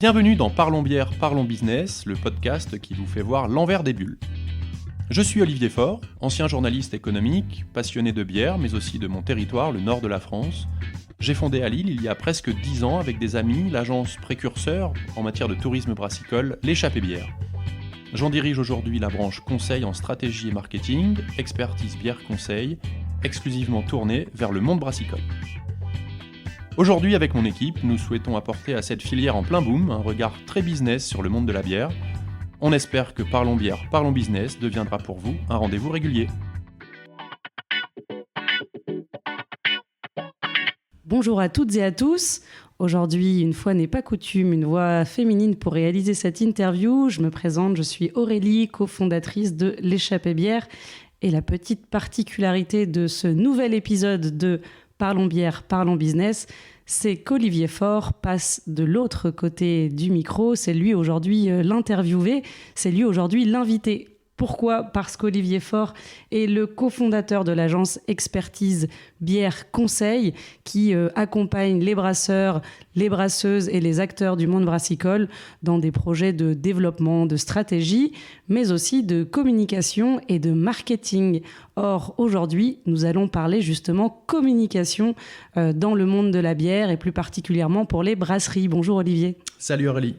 Bienvenue dans Parlons bière, parlons business, le podcast qui vous fait voir l'envers des bulles. Je suis Olivier Faure, ancien journaliste économique, passionné de bière, mais aussi de mon territoire, le nord de la France. J'ai fondé à Lille il y a presque 10 ans avec des amis l'agence précurseur en matière de tourisme brassicole, l'Échappée Bière. J'en dirige aujourd'hui la branche conseil en stratégie et marketing, expertise bière conseil, exclusivement tournée vers le monde brassicole. Aujourd'hui, avec mon équipe, nous souhaitons apporter à cette filière en plein boom un regard très business sur le monde de la bière. On espère que Parlons bière, parlons business deviendra pour vous un rendez-vous régulier. Bonjour à toutes et à tous. Aujourd'hui, une fois n'est pas coutume, une voix féminine pour réaliser cette interview. Je me présente, je suis Aurélie, cofondatrice de l'Échappée Bière. Et la petite particularité de ce nouvel épisode de Parlons bière, parlons business, c'est qu'Olivier Faure passe de l'autre côté du micro. C'est lui aujourd'hui l'interviewé, c'est lui aujourd'hui l'invité. Pourquoi ? Parce qu'Olivier Faure est le cofondateur de l'agence Expertise Bière Conseil qui accompagne les brasseurs, les brasseuses et les acteurs du monde brassicole dans des projets de développement, de stratégie, mais aussi de communication et de marketing. Or, aujourd'hui, nous allons parler justement communication dans le monde de la bière et plus particulièrement pour les brasseries. Bonjour Olivier. Salut Aurélie.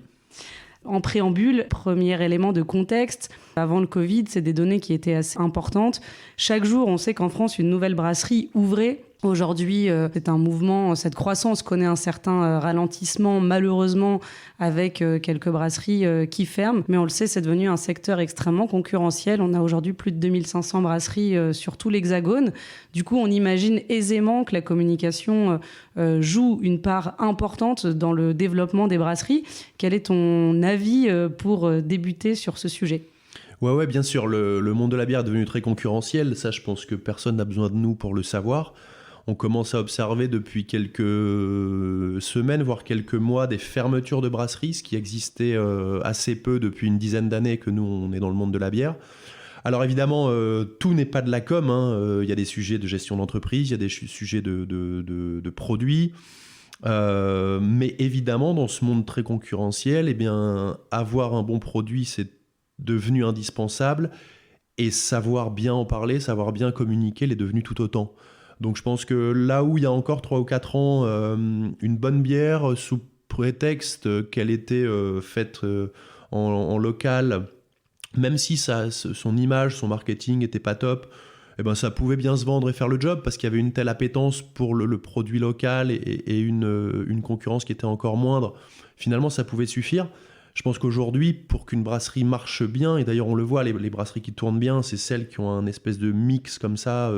En préambule, premier élément de contexte, avant le Covid, c'est des données qui étaient assez importantes. Chaque jour, on sait qu'en France, une nouvelle brasserie ouvrait. Aujourd'hui, c'est un mouvement, cette croissance connaît un certain ralentissement, malheureusement, avec quelques brasseries qui ferment. Mais on le sait, c'est devenu un secteur extrêmement concurrentiel. On a aujourd'hui plus de 2500 brasseries sur tout l'Hexagone. Du coup, on imagine aisément que la communication joue une part importante dans le développement des brasseries. Quel est ton avis pour débuter sur ce sujet ? Ouais, bien sûr, le monde de la bière est devenu très concurrentiel. Ça, je pense que personne n'a besoin de nous pour le savoir. On commence à observer depuis quelques semaines, voire quelques mois, des fermetures de brasseries, ce qui existait assez peu depuis une dizaine d'années que nous, on est dans le monde de la bière. Alors évidemment, tout n'est pas de la com. Il y a des sujets de gestion d'entreprise, il y a des sujets de produits. Mais évidemment, dans ce monde très concurrentiel, eh bien, avoir un bon produit, c'est devenu indispensable. Et savoir bien en parler, savoir bien communiquer, l'est devenu tout autant. Donc je pense que là où il y a encore 3 ou 4 ans, une bonne bière, sous prétexte qu'elle était faite en local, même si son image, son marketing n'était pas top, eh ben ça pouvait bien se vendre et faire le job parce qu'il y avait une telle appétence pour le produit local et une concurrence qui était encore moindre. Finalement, ça pouvait suffire. Je pense qu'aujourd'hui, pour qu'une brasserie marche bien, et d'ailleurs on le voit, les brasseries qui tournent bien, c'est celles qui ont un espèce de mix comme ça,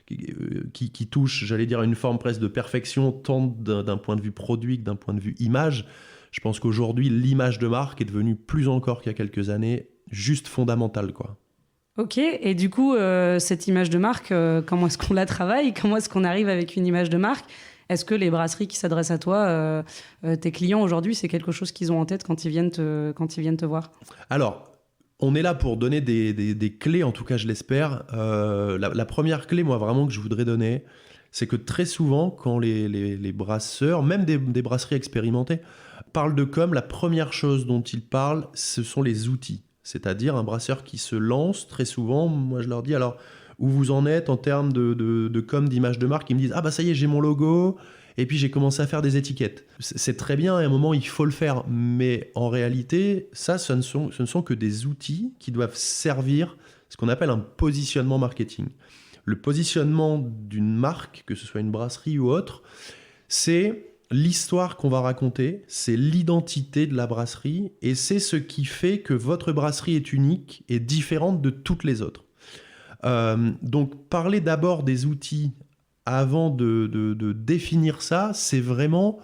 qui touche, j'allais dire, à une forme presque de perfection, tant d'un point de vue produit que d'un point de vue image. Je pense qu'aujourd'hui, l'image de marque est devenue plus encore qu'il y a quelques années, juste fondamentale, quoi. Ok, et du coup, cette image de marque, comment est-ce qu'on la travaille ? Comment est-ce qu'on arrive avec une image de marque ? Est-ce que les brasseries qui s'adressent à toi, tes clients aujourd'hui, c'est quelque chose qu'ils ont en tête quand ils viennent te voir ? Alors, on est là pour donner des clés, en tout cas je l'espère. La première clé, moi vraiment, que je voudrais donner, c'est que très souvent, quand les brasseurs, même des brasseries expérimentées, parlent de com, la première chose dont ils parlent, ce sont les outils. C'est-à-dire un brasseur qui se lance, très souvent, moi je leur dis, alors, où vous en êtes en termes de com, d'image de marque, ils me disent « Ah bah ça y est, j'ai mon logo !» Et puis j'ai commencé à faire des étiquettes. C'est très bien, à un moment il faut le faire, mais en réalité, ce ne sont que des outils qui doivent servir ce qu'on appelle un positionnement marketing. Le positionnement d'une marque, que ce soit une brasserie ou autre, c'est l'histoire qu'on va raconter, c'est l'identité de la brasserie, et c'est ce qui fait que votre brasserie est unique et différente de toutes les autres. Donc parler d'abord des outils avant de définir ça, c'est vraiment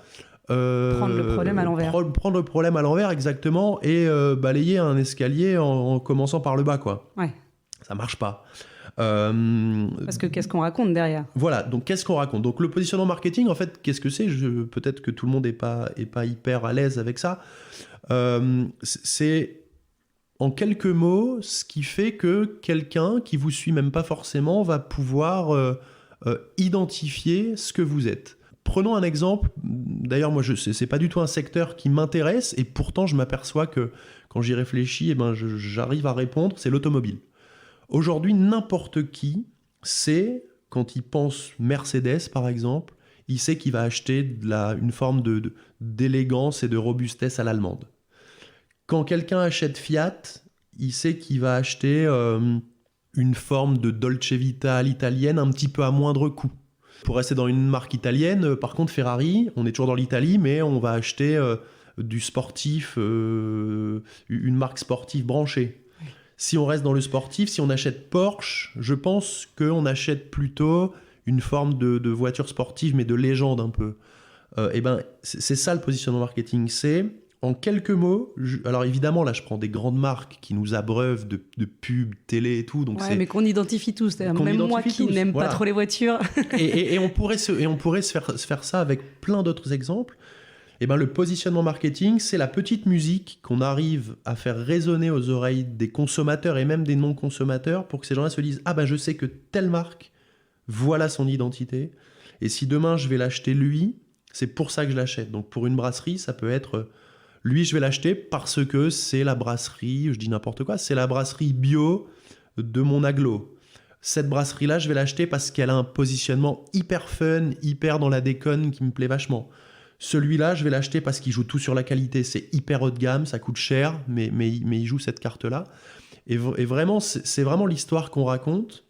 prendre le problème à l'envers. Prendre le problème à l'envers, exactement, et balayer un escalier en commençant par le bas, quoi. Ouais. Ça marche pas. Parce que qu'est-ce qu'on raconte derrière ? Voilà, donc qu'est-ce qu'on raconte ? Donc le positionnement marketing, en fait, qu'est-ce que c'est ? Peut-être que tout le monde n'est pas hyper à l'aise avec ça. C'est en quelques mots ce qui fait que quelqu'un qui vous suit même pas forcément va pouvoir identifier ce que vous êtes. Prenons un exemple. D'ailleurs, moi, c'est pas du tout un secteur qui m'intéresse, et pourtant, je m'aperçois que quand j'y réfléchis, j'arrive à répondre, c'est l'automobile. Aujourd'hui, n'importe qui sait, quand il pense Mercedes, par exemple, il sait qu'il va acheter une forme d'élégance et de robustesse à l'allemande. Quand quelqu'un achète Fiat, il sait qu'il va acheter une forme de Dolce Vita à l'italienne, un petit peu à moindre coût. Pour rester dans une marque italienne, par contre, Ferrari, on est toujours dans l'Italie, mais on va acheter du sportif, une marque sportive branchée. Si on reste dans le sportif, si on achète Porsche, je pense qu'on achète plutôt une forme de voiture sportive, mais de légende un peu. C'est ça le positionnement marketing. C'est, en quelques mots, alors évidemment, là, je prends des grandes marques qui nous abreuvent de pubs, télé et tout. Donc mais qu'on identifie tous. Même moi qui n'aime pas trop les voitures. et on pourrait se faire ça avec plein d'autres exemples. Le positionnement marketing, c'est la petite musique qu'on arrive à faire résonner aux oreilles des consommateurs et même des non-consommateurs pour que ces gens-là se disent « Ah je sais que telle marque, voilà son identité. Et si demain je vais l'acheter lui, c'est pour ça que je l'achète. » Donc pour une brasserie, ça peut être « Lui, je vais l'acheter parce que c'est la brasserie, je dis n'importe quoi, c'est la brasserie bio de mon agglo. Cette brasserie-là, je vais l'acheter parce qu'elle a un positionnement hyper fun, hyper dans la déconne qui me plaît vachement. Celui-là, je vais l'acheter parce qu'il joue tout sur la qualité. C'est hyper haut de gamme, ça coûte cher, mais il joue cette carte-là. Et vraiment, c'est vraiment l'histoire qu'on raconte.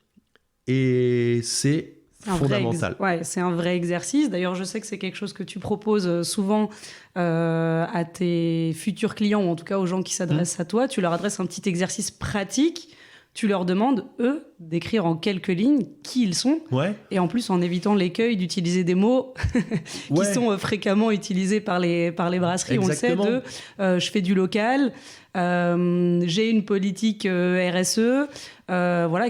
Et c'est fondamental. C'est un vrai exercice. D'ailleurs, je sais que c'est quelque chose que tu proposes souvent à tes futurs clients, ou en tout cas aux gens qui s'adressent à toi. Tu leur adresses un petit exercice pratique. Tu leur demandes, eux, d'écrire en quelques lignes qui ils sont. Ouais. Et en plus, en évitant l'écueil d'utiliser des mots qui sont fréquemment utilisés par les brasseries. Exactement. On le sait, je fais du local, j'ai une politique RSE,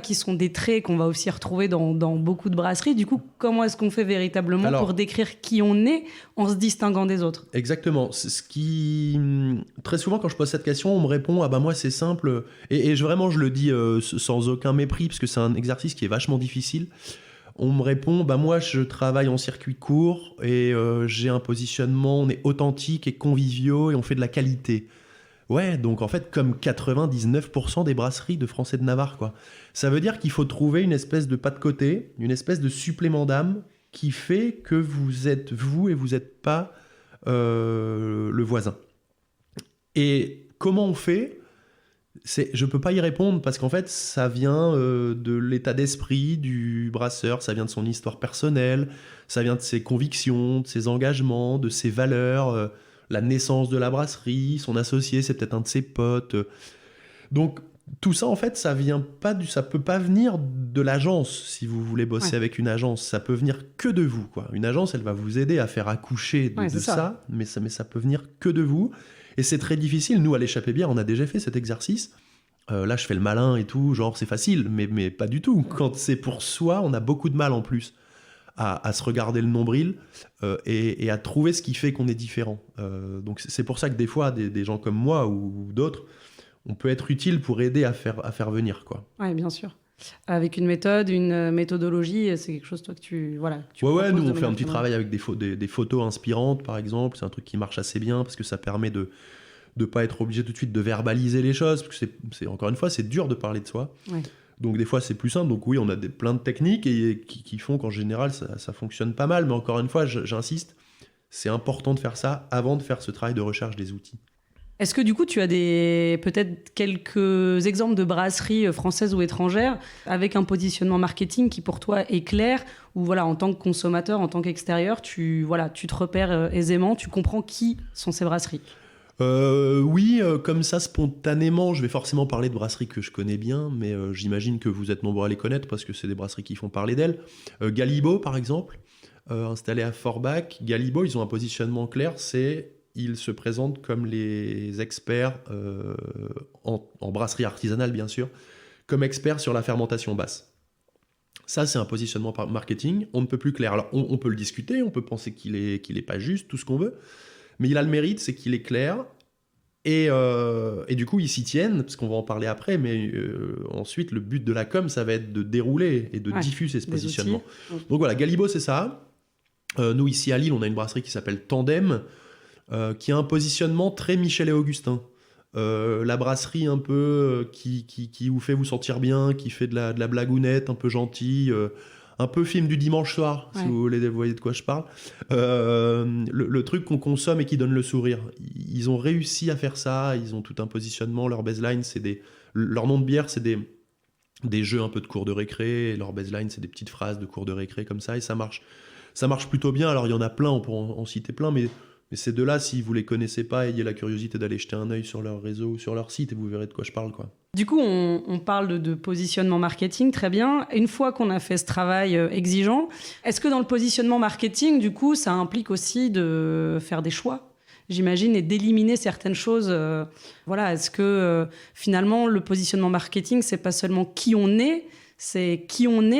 qui sont des traits qu'on va aussi retrouver dans beaucoup de brasseries. Du coup, comment est-ce qu'on fait véritablement pour décrire qui on est en se distinguant des autres ? Exactement. Très souvent, quand je pose cette question, on me répond « Ah moi, c'est simple. » Et vraiment, je le dis sans aucun mépris, parce que c'est un exercice qui est vachement difficile. On me répond « Moi, je travaille en circuit court et j'ai un positionnement, on est authentique et conviviaux et on fait de la qualité. » Ouais, donc en fait, comme 99% des brasseries de France et de Navarre, quoi. Ça veut dire qu'il faut trouver une espèce de pas de côté, une espèce de supplément d'âme qui fait que vous êtes vous et vous n'êtes pas le voisin. Et comment on fait ? Je peux pas y répondre parce qu'en fait, ça vient de l'état d'esprit du brasseur, ça vient de son histoire personnelle, ça vient de ses convictions, de ses engagements, de ses valeurs... la naissance de la brasserie, son associé, c'est peut-être un de ses potes. Donc, tout ça, en fait, ça peut pas venir de l'agence, si vous voulez bosser avec une agence. Ça peut venir que de vous, quoi. Une agence, elle va vous aider à faire accoucher de ça, mais ça peut venir que de vous. Et c'est très difficile. Nous, à l'Échappée Bière, on a déjà fait cet exercice. Là, je fais le malin et tout, genre, c'est facile, mais pas du tout. Quand c'est pour soi, on a beaucoup de mal, en plus. À se regarder le nombril et à trouver ce qui fait qu'on est différent. Donc c'est pour ça que des fois, des gens comme moi ou d'autres, on peut être utile pour aider à faire venir, quoi. Oui, bien sûr. Avec une méthode, une méthodologie, c'est quelque chose, toi, que tu nous, on fait un petit travail avec des photos inspirantes, par exemple. C'est un truc qui marche assez bien parce que ça permet de ne pas être obligé tout de suite de verbaliser les choses. Parce que encore une fois, c'est dur de parler de soi. Ouais. Donc des fois c'est plus simple, donc oui on a plein de techniques qui font qu'en général ça fonctionne pas mal, mais encore une fois j'insiste, c'est important de faire ça avant de faire ce travail de recherche des outils. Est-ce que du coup tu as peut-être quelques exemples de brasseries françaises ou étrangères avec un positionnement marketing qui pour toi est clair, ou en tant que consommateur, en tant qu'extérieur, tu te repères aisément, tu comprends qui sont ces brasseries ? Oui, comme ça, spontanément, je vais forcément parler de brasseries que je connais bien, mais j'imagine que vous êtes nombreux à les connaître parce que c'est des brasseries qui font parler d'elles. Galibo, par exemple, installé à Forbach. Galibo, ils ont un positionnement clair, ils se présentent comme les experts, en brasserie artisanale, bien sûr, comme experts sur la fermentation basse. Ça, c'est un positionnement marketing, on ne peut plus clair. Alors, on peut le discuter, on peut penser qu'il est pas juste, tout ce qu'on veut, mais il a le mérite, c'est qu'il est clair, et du coup, ils s'y tiennent, parce qu'on va en parler après, mais ensuite, le but de la com, ça va être de dérouler et de diffuser ce positionnement. Donc voilà, Galibo, c'est ça. Nous, ici à Lille, on a une brasserie qui s'appelle Tandem, qui a un positionnement très Michel et Augustin. La brasserie un peu qui vous fait vous sentir bien, qui fait de la blagounette, un peu gentille, un peu film du dimanche soir, si vous voyez de quoi je parle. Le truc qu'on consomme et qui donne le sourire. Ils ont réussi à faire ça, ils ont tout un positionnement, leur baseline, leur nom de bière, c'est des jeux un peu de cours de récré, et leur baseline, c'est des petites phrases de cours de récré comme ça, et ça marche plutôt bien. Alors il y en a plein, on pourrait en citer plein, mais ces deux-là, si vous les connaissez pas, ayez la curiosité d'aller jeter un œil sur leur réseau ou sur leur site et vous verrez de quoi je parle, quoi. Du coup, on parle de positionnement marketing, très bien. Une fois qu'on a fait ce travail exigeant, est-ce que dans le positionnement marketing, du coup, ça implique aussi de faire des choix, j'imagine, et d'éliminer certaines choses voilà, est-ce que finalement, le positionnement marketing, c'est pas seulement qui on est,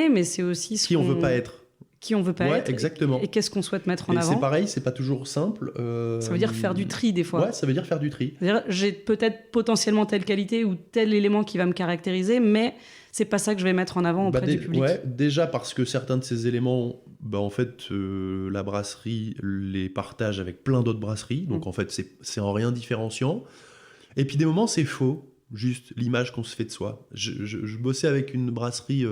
mais c'est aussi qui on veut pas être. Qui on veut pas être, exactement. Et qu'est-ce qu'on souhaite mettre en avant. C'est pareil, c'est pas toujours simple. Ça veut dire faire du tri des fois. Ouais, ça veut dire faire du tri. C'est-à-dire, j'ai peut-être potentiellement telle qualité ou tel élément qui va me caractériser, mais c'est pas ça que je vais mettre en avant auprès du public. Ouais, déjà parce que certains de ces éléments, en fait, la brasserie les partage avec plein d'autres brasseries, donc en fait, c'est en rien différenciant. Et puis des moments, c'est faux, juste l'image qu'on se fait de soi. Je bossais avec une brasserie...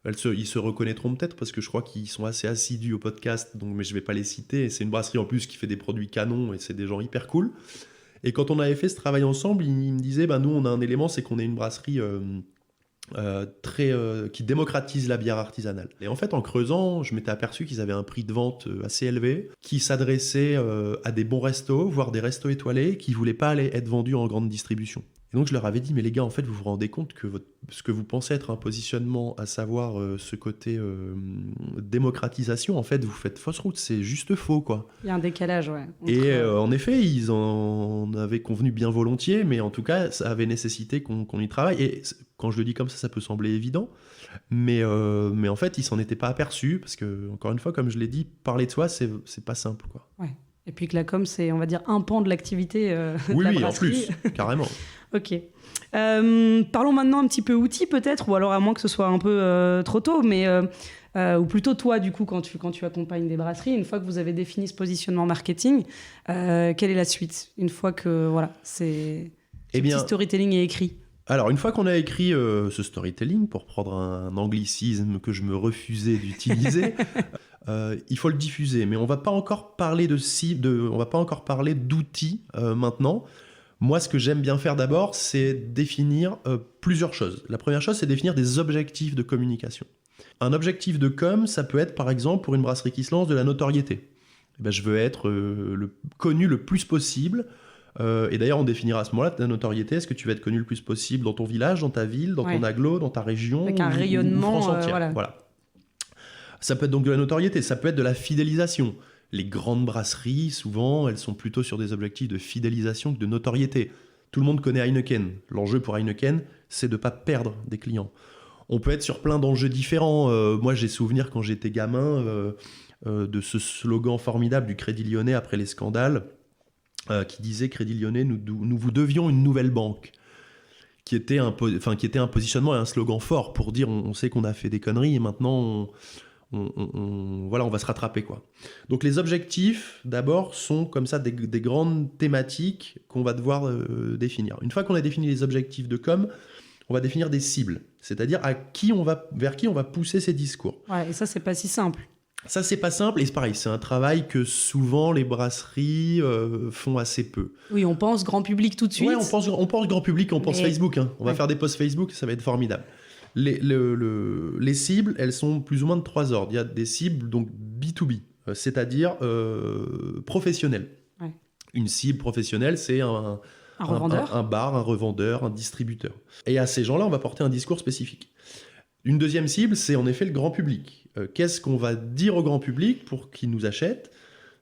ils se reconnaîtront peut-être parce que je crois qu'ils sont assez assidus au podcast, mais je ne vais pas les citer. Et c'est une brasserie en plus qui fait des produits canons et c'est des gens hyper cool. Et quand on avait fait ce travail ensemble, ils me disaient nous, on a un élément, c'est qu'on est une brasserie qui démocratise la bière artisanale. Et en fait, en creusant, je m'étais aperçu qu'ils avaient un prix de vente assez élevé, qui s'adressait à des bons restos, voire des restos étoilés, qui ne voulaient pas aller être vendus en grande distribution. Et donc je leur avais dit, mais les gars, en fait, vous vous rendez compte que ce que vous pensez être un positionnement, à savoir ce côté démocratisation, en fait, vous faites fausse route, c'est juste faux, quoi. Il y a un décalage, ouais. Et en effet, ils en avaient convenu bien volontiers, mais en tout cas, ça avait nécessité qu'on y travaille. Et quand je le dis comme ça peut sembler évident, mais en fait, ils s'en étaient pas aperçus, parce que, encore une fois, comme je l'ai dit, parler de soi, c'est pas simple, quoi. Ouais. Et puis que la com, c'est, on va dire, un pan de l'activité de la brasserie. Oui, en plus, carrément. Ok. Parlons maintenant un petit peu outils, peut-être, ou alors à moins que ce soit un peu trop tôt, mais ou plutôt toi, du coup, quand tu accompagnes des brasseries, une fois que vous avez défini ce positionnement marketing, quelle est la suite ? Une fois que ce petit storytelling est écrit. Alors, une fois qu'on a écrit ce storytelling, pour prendre un anglicisme que je me refusais d'utiliser, il faut le diffuser. Mais on ne va pas encore parler on va pas encore parler d'outils maintenant. Moi, ce que j'aime bien faire d'abord, c'est définir plusieurs choses. La première chose, c'est définir des objectifs de communication. Un objectif de com, ça peut être, par exemple, pour une brasserie qui se lance, de la notoriété. Je veux être connu le plus possible. Et d'ailleurs, on définira à ce moment-là la notoriété. Est-ce que tu veux être connu le plus possible dans ton village, dans ta ville, dans ton agglo, dans ta région, avec un rayonnement, ou France entière. Voilà. Ça peut être donc de la notoriété, ça peut être de la fidélisation. Les grandes brasseries, souvent, elles sont plutôt sur des objectifs de fidélisation que de notoriété. Tout le monde connaît Heineken. L'enjeu pour Heineken, c'est de ne pas perdre des clients. On peut être sur plein d'enjeux différents. Moi, j'ai souvenir quand j'étais gamin de ce slogan formidable du Crédit Lyonnais après les scandales, qui disait « Crédit Lyonnais, nous vous devions une nouvelle banque », qui était un positionnement et un slogan fort pour dire on sait qu'on a fait des conneries et maintenant on va se rattraper, quoi. Donc les objectifs, d'abord, sont comme ça des grandes thématiques qu'on va devoir définir. Une fois qu'on a défini les objectifs de com, on va définir des cibles, c'est-à-dire vers qui on va pousser ces discours. Ouais, et ça, c'est pas si simple. Ça, c'est pas simple, et c'est pareil, c'est un travail que souvent les brasseries font assez peu. Oui, on pense grand public tout de suite. Ouais, on pense grand public, on pense Facebook. On va faire des posts Facebook, ça va être formidable. Les cibles, elles sont plus ou moins de 3 ordres. Il y a des cibles donc B2B, c'est-à-dire professionnelles. Ouais. Une cible professionnelle, c'est un revendeur, un bar, un revendeur, un distributeur. Et à ces gens-là, on va porter un discours spécifique. Une deuxième cible, c'est en effet le grand public. Qu'est-ce qu'on va dire au grand public pour qu'il nous achète ?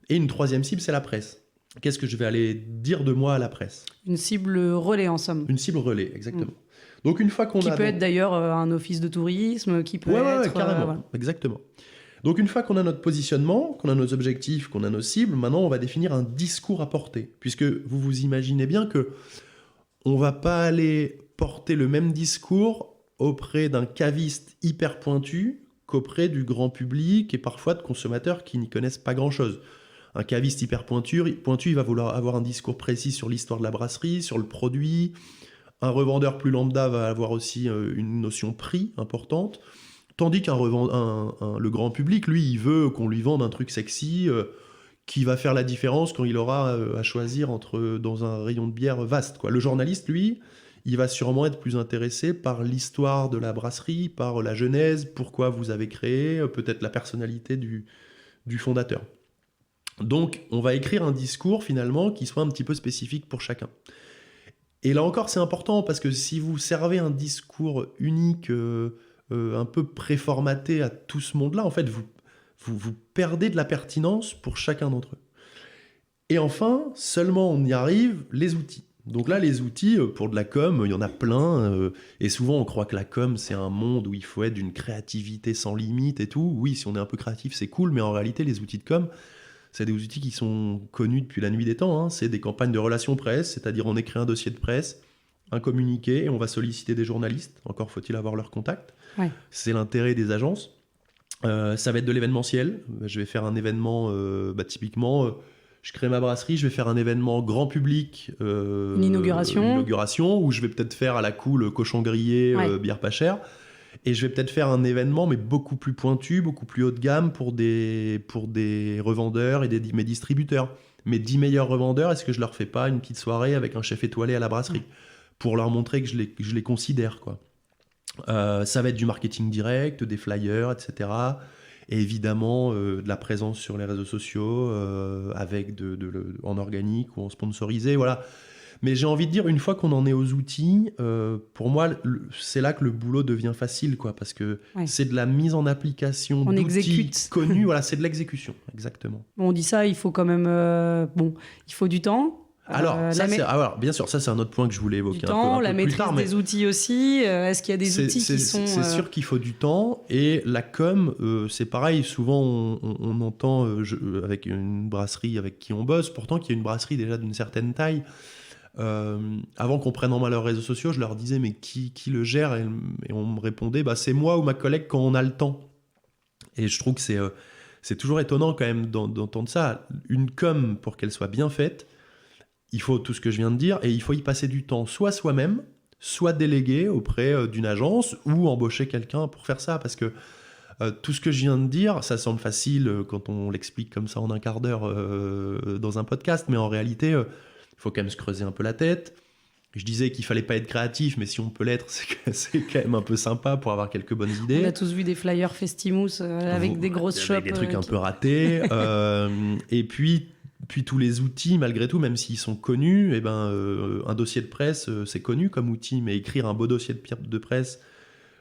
Et une troisième cible, c'est la presse. Qu'est-ce que je vais aller dire de moi à la presse ? Une cible relais, en somme. Une cible relais, exactement. Donc une fois qu'on qui peut être d'ailleurs un office de tourisme, qui peut être... carrément, exactement. Donc une fois qu'on a notre positionnement, qu'on a nos objectifs, qu'on a nos cibles, maintenant on va définir un discours à porter. Puisque vous imaginez bien que on va pas aller porter le même discours auprès d'un caviste hyper pointu qu'auprès du grand public et parfois de consommateurs qui n'y connaissent pas grand-chose. Un caviste hyper pointu, il va vouloir avoir un discours précis sur l'histoire de la brasserie, sur le produit. Un revendeur plus lambda va avoir aussi une notion prix importante. Tandis le grand public, lui, il veut qu'on lui vende un truc sexy qui va faire la différence quand il aura à choisir dans un rayon de bière vaste, quoi. Le journaliste, lui, il va sûrement être plus intéressé par l'histoire de la brasserie, par la genèse, pourquoi vous avez créé, peut-être la personnalité du fondateur. Donc, on va écrire un discours, finalement, qui soit un petit peu spécifique pour chacun. Et là encore, c'est important, parce que si vous servez un discours unique, un peu préformaté à tout ce monde-là, en fait, vous perdez de la pertinence pour chacun d'entre eux. Et enfin, seulement on y arrive, les outils. Donc là, les outils, pour de la com, il y en a plein. Et souvent, on croit que la com, c'est un monde où il faut être d'une créativité sans limite et tout. Oui, si on est un peu créatif, c'est cool, mais en réalité, les outils de com, c'est des outils qui sont connus depuis la nuit des temps. Hein. C'est des campagnes de relations presse, c'est-à-dire on écrit un dossier de presse, un communiqué, et on va solliciter des journalistes. Encore faut-il avoir leur contact. Ouais. C'est l'intérêt des agences. Ça va être de l'événementiel. Je vais faire un événement, typiquement, je crée ma brasserie, je vais faire un événement grand public. Une inauguration. Où je vais peut-être faire à la cool cochon grillé, bière pas chère. Et je vais peut-être faire un événement, mais beaucoup plus pointu, beaucoup plus haut de gamme pour des revendeurs et mes distributeurs. Mes 10 meilleurs revendeurs, est-ce que je leur fais pas une petite soirée avec un chef étoilé à la brasserie pour leur montrer que je les considère, quoi. Ça va être du marketing direct, des flyers, etc. Et évidemment, de la présence sur les réseaux sociaux, avec en organique ou en sponsorisé, voilà. Mais j'ai envie de dire, une fois qu'on en est aux outils, pour moi, c'est là que le boulot devient facile, quoi, parce que c'est de la mise en application d'outils connus. Voilà, c'est de l'exécution, exactement. Bon, on dit ça, il faut quand même... il faut du temps. Alors, bien sûr, ça c'est un autre point que je voulais évoquer un peu la maîtrise plus tard, des outils aussi. Est-ce qu'il y a des outils qui sont... C'est sûr qu'il faut du temps. Et la com, c'est pareil. Souvent, on entend avec une brasserie avec qui on bosse, pourtant qu'il y a une brasserie déjà d'une certaine taille. Avant qu'on prenne en main leurs réseaux sociaux, je leur disais mais qui le gère, et on me répondait c'est moi ou ma collègue quand on a le temps. Et je trouve que c'est toujours étonnant quand même d'entendre ça. Une com, pour qu'elle soit bien faite, il faut tout ce que je viens de dire, et il faut y passer du temps, soit soi-même, soit déléguer auprès d'une agence ou embaucher quelqu'un pour faire ça, parce que tout ce que je viens de dire, ça semble facile quand on l'explique comme ça en un quart d'heure dans un podcast, mais en réalité, il faut quand même se creuser un peu la tête. Je disais qu'il fallait pas être créatif, mais si on peut l'être, c'est quand même un peu sympa pour avoir quelques bonnes idées. On a tous vu des flyers Festimous avec des grosses shops. Des trucs un peu ratés. Et puis tous les outils, malgré tout, même s'ils sont connus, un dossier de presse, c'est connu comme outil, mais écrire un beau dossier de presse,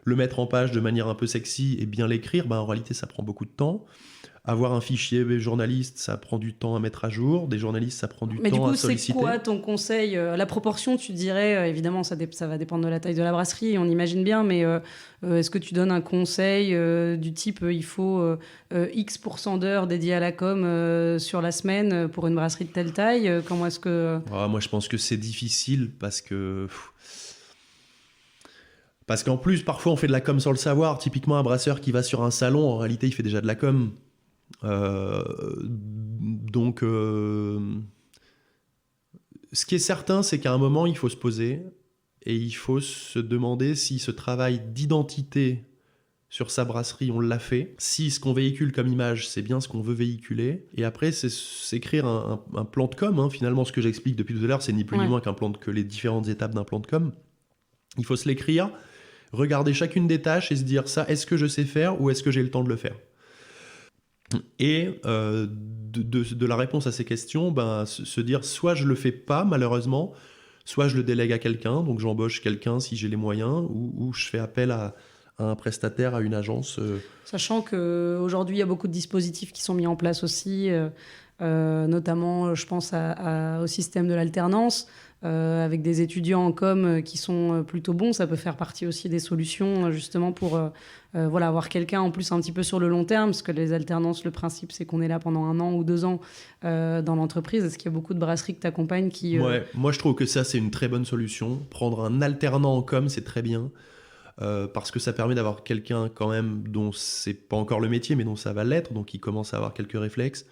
le mettre en page de manière un peu sexy et bien l'écrire, en réalité, ça prend beaucoup de temps. Avoir un fichier journaliste, ça prend du temps à mettre à jour. Des journalistes, ça prend du temps à solliciter. Mais du coup, c'est quoi ton conseil ? La proportion, tu dirais, évidemment, ça va dépendre de la taille de la brasserie, on imagine bien, mais est-ce que tu donnes un conseil du type il faut X% d'heures dédiées à la com sur la semaine pour une brasserie de telle taille ? Comment est-ce que... Moi, je pense que c'est difficile parce qu'en plus, parfois, on fait de la com sans le savoir. Typiquement, un brasseur qui va sur un salon, en réalité, il fait déjà de la com. Ce qui est certain, c'est qu'à un moment, il faut se poser et il faut se demander si ce travail d'identité sur sa brasserie, on l'a fait. Si ce qu'on véhicule comme image, c'est bien ce qu'on veut véhiculer. Et après, c'est s'écrire un plan de com. Finalement, ce que j'explique depuis tout à l'heure, c'est ni plus ni moins que les différentes étapes d'un plan de com. Il faut se l'écrire, regarder chacune des tâches et se dire ça, est-ce que je sais faire ou est-ce que j'ai le temps de le faire ? Et de la réponse à ces questions, se dire soit je le fais pas malheureusement, soit je le délègue à quelqu'un, donc j'embauche quelqu'un si j'ai les moyens, ou je fais appel à un prestataire, à une agence. Sachant qu'aujourd'hui il y a beaucoup de dispositifs qui sont mis en place aussi, notamment je pense au système de l'alternance, avec des étudiants en com qui sont plutôt bons, ça peut faire partie aussi des solutions justement pour avoir quelqu'un en plus un petit peu sur le long terme, parce que les alternances, le principe c'est qu'on est là pendant 1 an ou 2 ans dans l'entreprise. Est-ce qu'il y a beaucoup de brasseries que tu accompagnes qui... Ouais, moi je trouve que ça c'est une très bonne solution. Prendre un alternant en com, c'est très bien. parce que ça permet d'avoir quelqu'un quand même dont c'est pas encore le métier, mais dont ça va l'être, donc il commence à avoir quelques réflexes,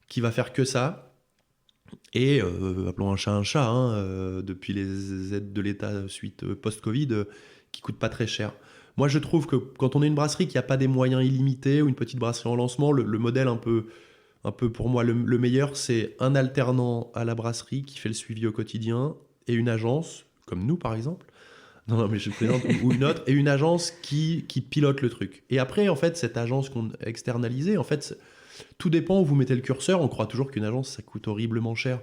qui va faire que ça. Et appelons un chat, hein, depuis les aides de l'État suite post-Covid, qui coûtent pas très cher. Moi, je trouve que quand on est une brasserie qui n'a pas des moyens illimités ou une petite brasserie en lancement, le modèle un peu pour moi le meilleur, c'est un alternant à la brasserie qui fait le suivi au quotidien et une agence, comme nous par exemple, non mais je plaisante, ou une autre, et une agence qui pilote le truc. Et après, en fait, cette agence qu'on a externalisée, en fait, tout dépend où vous mettez le curseur. On croit toujours qu'une agence, ça coûte horriblement cher.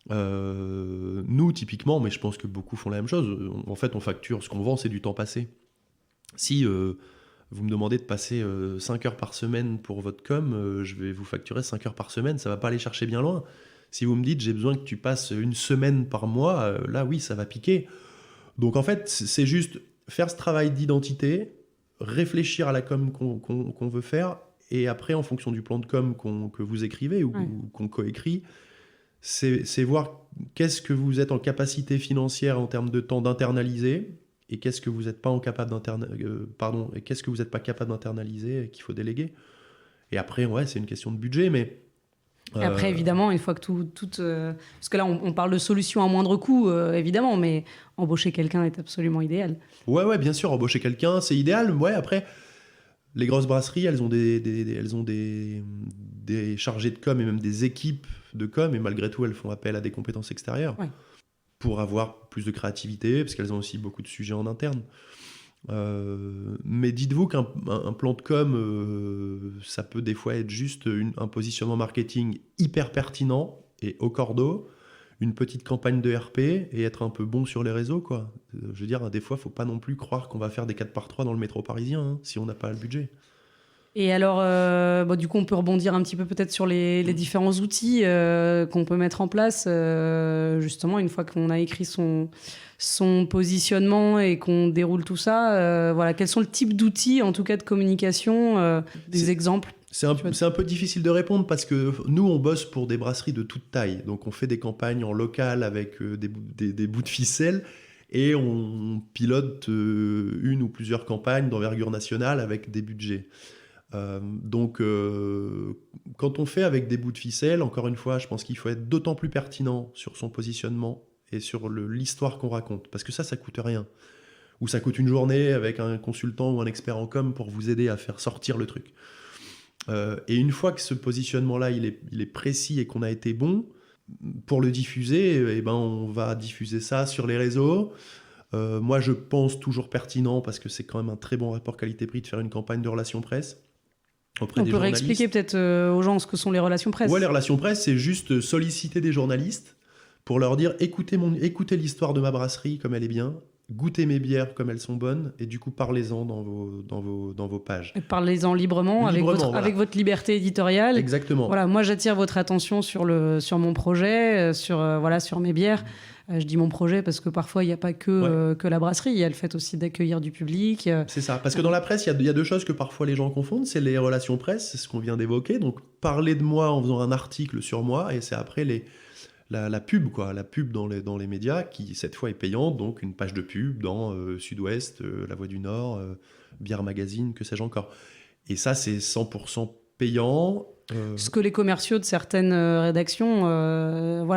Nous, typiquement, mais je pense que beaucoup font la même chose, en fait, on facture, ce qu'on vend, c'est du temps passé. Si vous me demandez de passer 5 heures par semaine pour votre com, je vais vous facturer 5 heures par semaine, ça va pas aller chercher bien loin. Si vous me dites j'ai besoin que tu passes une semaine par mois, là oui, ça va piquer. Donc en fait, c'est juste faire ce travail d'identité, réfléchir à la com qu'on veut faire, et après, en fonction du plan de com que vous écrivez ou qu'on coécrit, c'est voir qu'est-ce que vous êtes en capacité financière en termes de temps d'internaliser, et qu'est-ce que vous n'êtes pas capable d'internaliser et qu'il faut déléguer. Et après, c'est une question de budget, mais... Et après, évidemment, une fois que parce que là, on parle de solutions à moindre coût, évidemment, mais embaucher quelqu'un est absolument idéal. Ouais, bien sûr, embaucher quelqu'un, c'est idéal. Ouais, après, les grosses brasseries, elles ont des chargés de com et même des équipes de com, et malgré tout, elles font appel à des compétences extérieures. Ouais. Pour avoir plus de créativité, parce qu'elles ont aussi beaucoup de sujets en interne. Mais dites-vous qu'un plan de com, ça peut des fois être juste un positionnement marketing hyper pertinent et au cordeau, une petite campagne de RP et être un peu bon sur les réseaux, quoi. Je veux dire, des fois, il ne faut pas non plus croire qu'on va faire des 4x3 dans le métro parisien, hein, si on n'a pas le budget. Et alors, du coup, on peut rebondir un petit peu peut-être sur les différents outils qu'on peut mettre en place, justement, une fois qu'on a écrit son positionnement et qu'on déroule tout ça. Quels sont le type d'outils, en tout cas de communication, des exemples? C'est un peu difficile de répondre parce que nous, on bosse pour des brasseries de toute taille. Donc, on fait des campagnes en local avec des bouts de ficelle. Et on pilote une ou plusieurs campagnes d'envergure nationale avec des budgets. Donc, quand on fait avec des bouts de ficelle, encore une fois, je pense qu'il faut être d'autant plus pertinent sur son positionnement et sur l'histoire qu'on raconte. Parce que ça coûte rien. Ou ça coûte une journée avec un consultant ou un expert en com pour vous aider à faire sortir le truc. Et une fois que ce positionnement-là, il est précis et qu'on a été bon, pour le diffuser, on va diffuser ça sur les réseaux. Moi, je pense toujours pertinent, parce que c'est quand même un très bon rapport qualité-prix, de faire une campagne de relations presse auprès des journalistes. On peut réexpliquer peut-être aux gens ce que sont les relations presse. Ouais, les relations presse, c'est juste solliciter des journalistes pour leur dire écoutez l'histoire de ma brasserie comme elle est bien, goûtez mes bières comme elles sont bonnes, et du coup parlez-en dans vos pages. Et parlez-en librement avec votre liberté éditoriale. Exactement. Voilà, moi j'attire votre attention sur mon projet, sur mes bières. Je dis mon projet parce que parfois il n'y a pas que la brasserie, il y a le fait aussi d'accueillir du public. C'est ça, parce que dans la presse, il y a deux choses que parfois les gens confondent, c'est les relations presse, c'est ce qu'on vient d'évoquer, donc parler de moi en faisant un article sur moi, et c'est après la pub, quoi, la pub dans les médias, qui cette fois est payante, donc une page de pub dans Sud-Ouest, La Voix du Nord, Bière Magazine, que sais-je encore. Et ça, c'est 100% payant. Ce que les commerciaux de certaines rédactions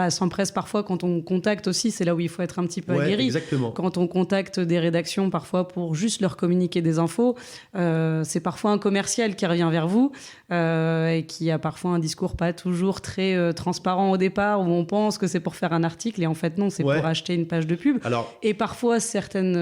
s'empressent parfois quand on contacte aussi, c'est là où il faut être un petit peu aguerri. Exactement. Quand on contacte des rédactions parfois pour juste leur communiquer des infos, c'est parfois un commercial qui revient vers vous et qui a parfois un discours pas toujours très transparent au départ, où on pense que c'est pour faire un article et en fait non, c'est pour acheter une page de pub. Et parfois certaines,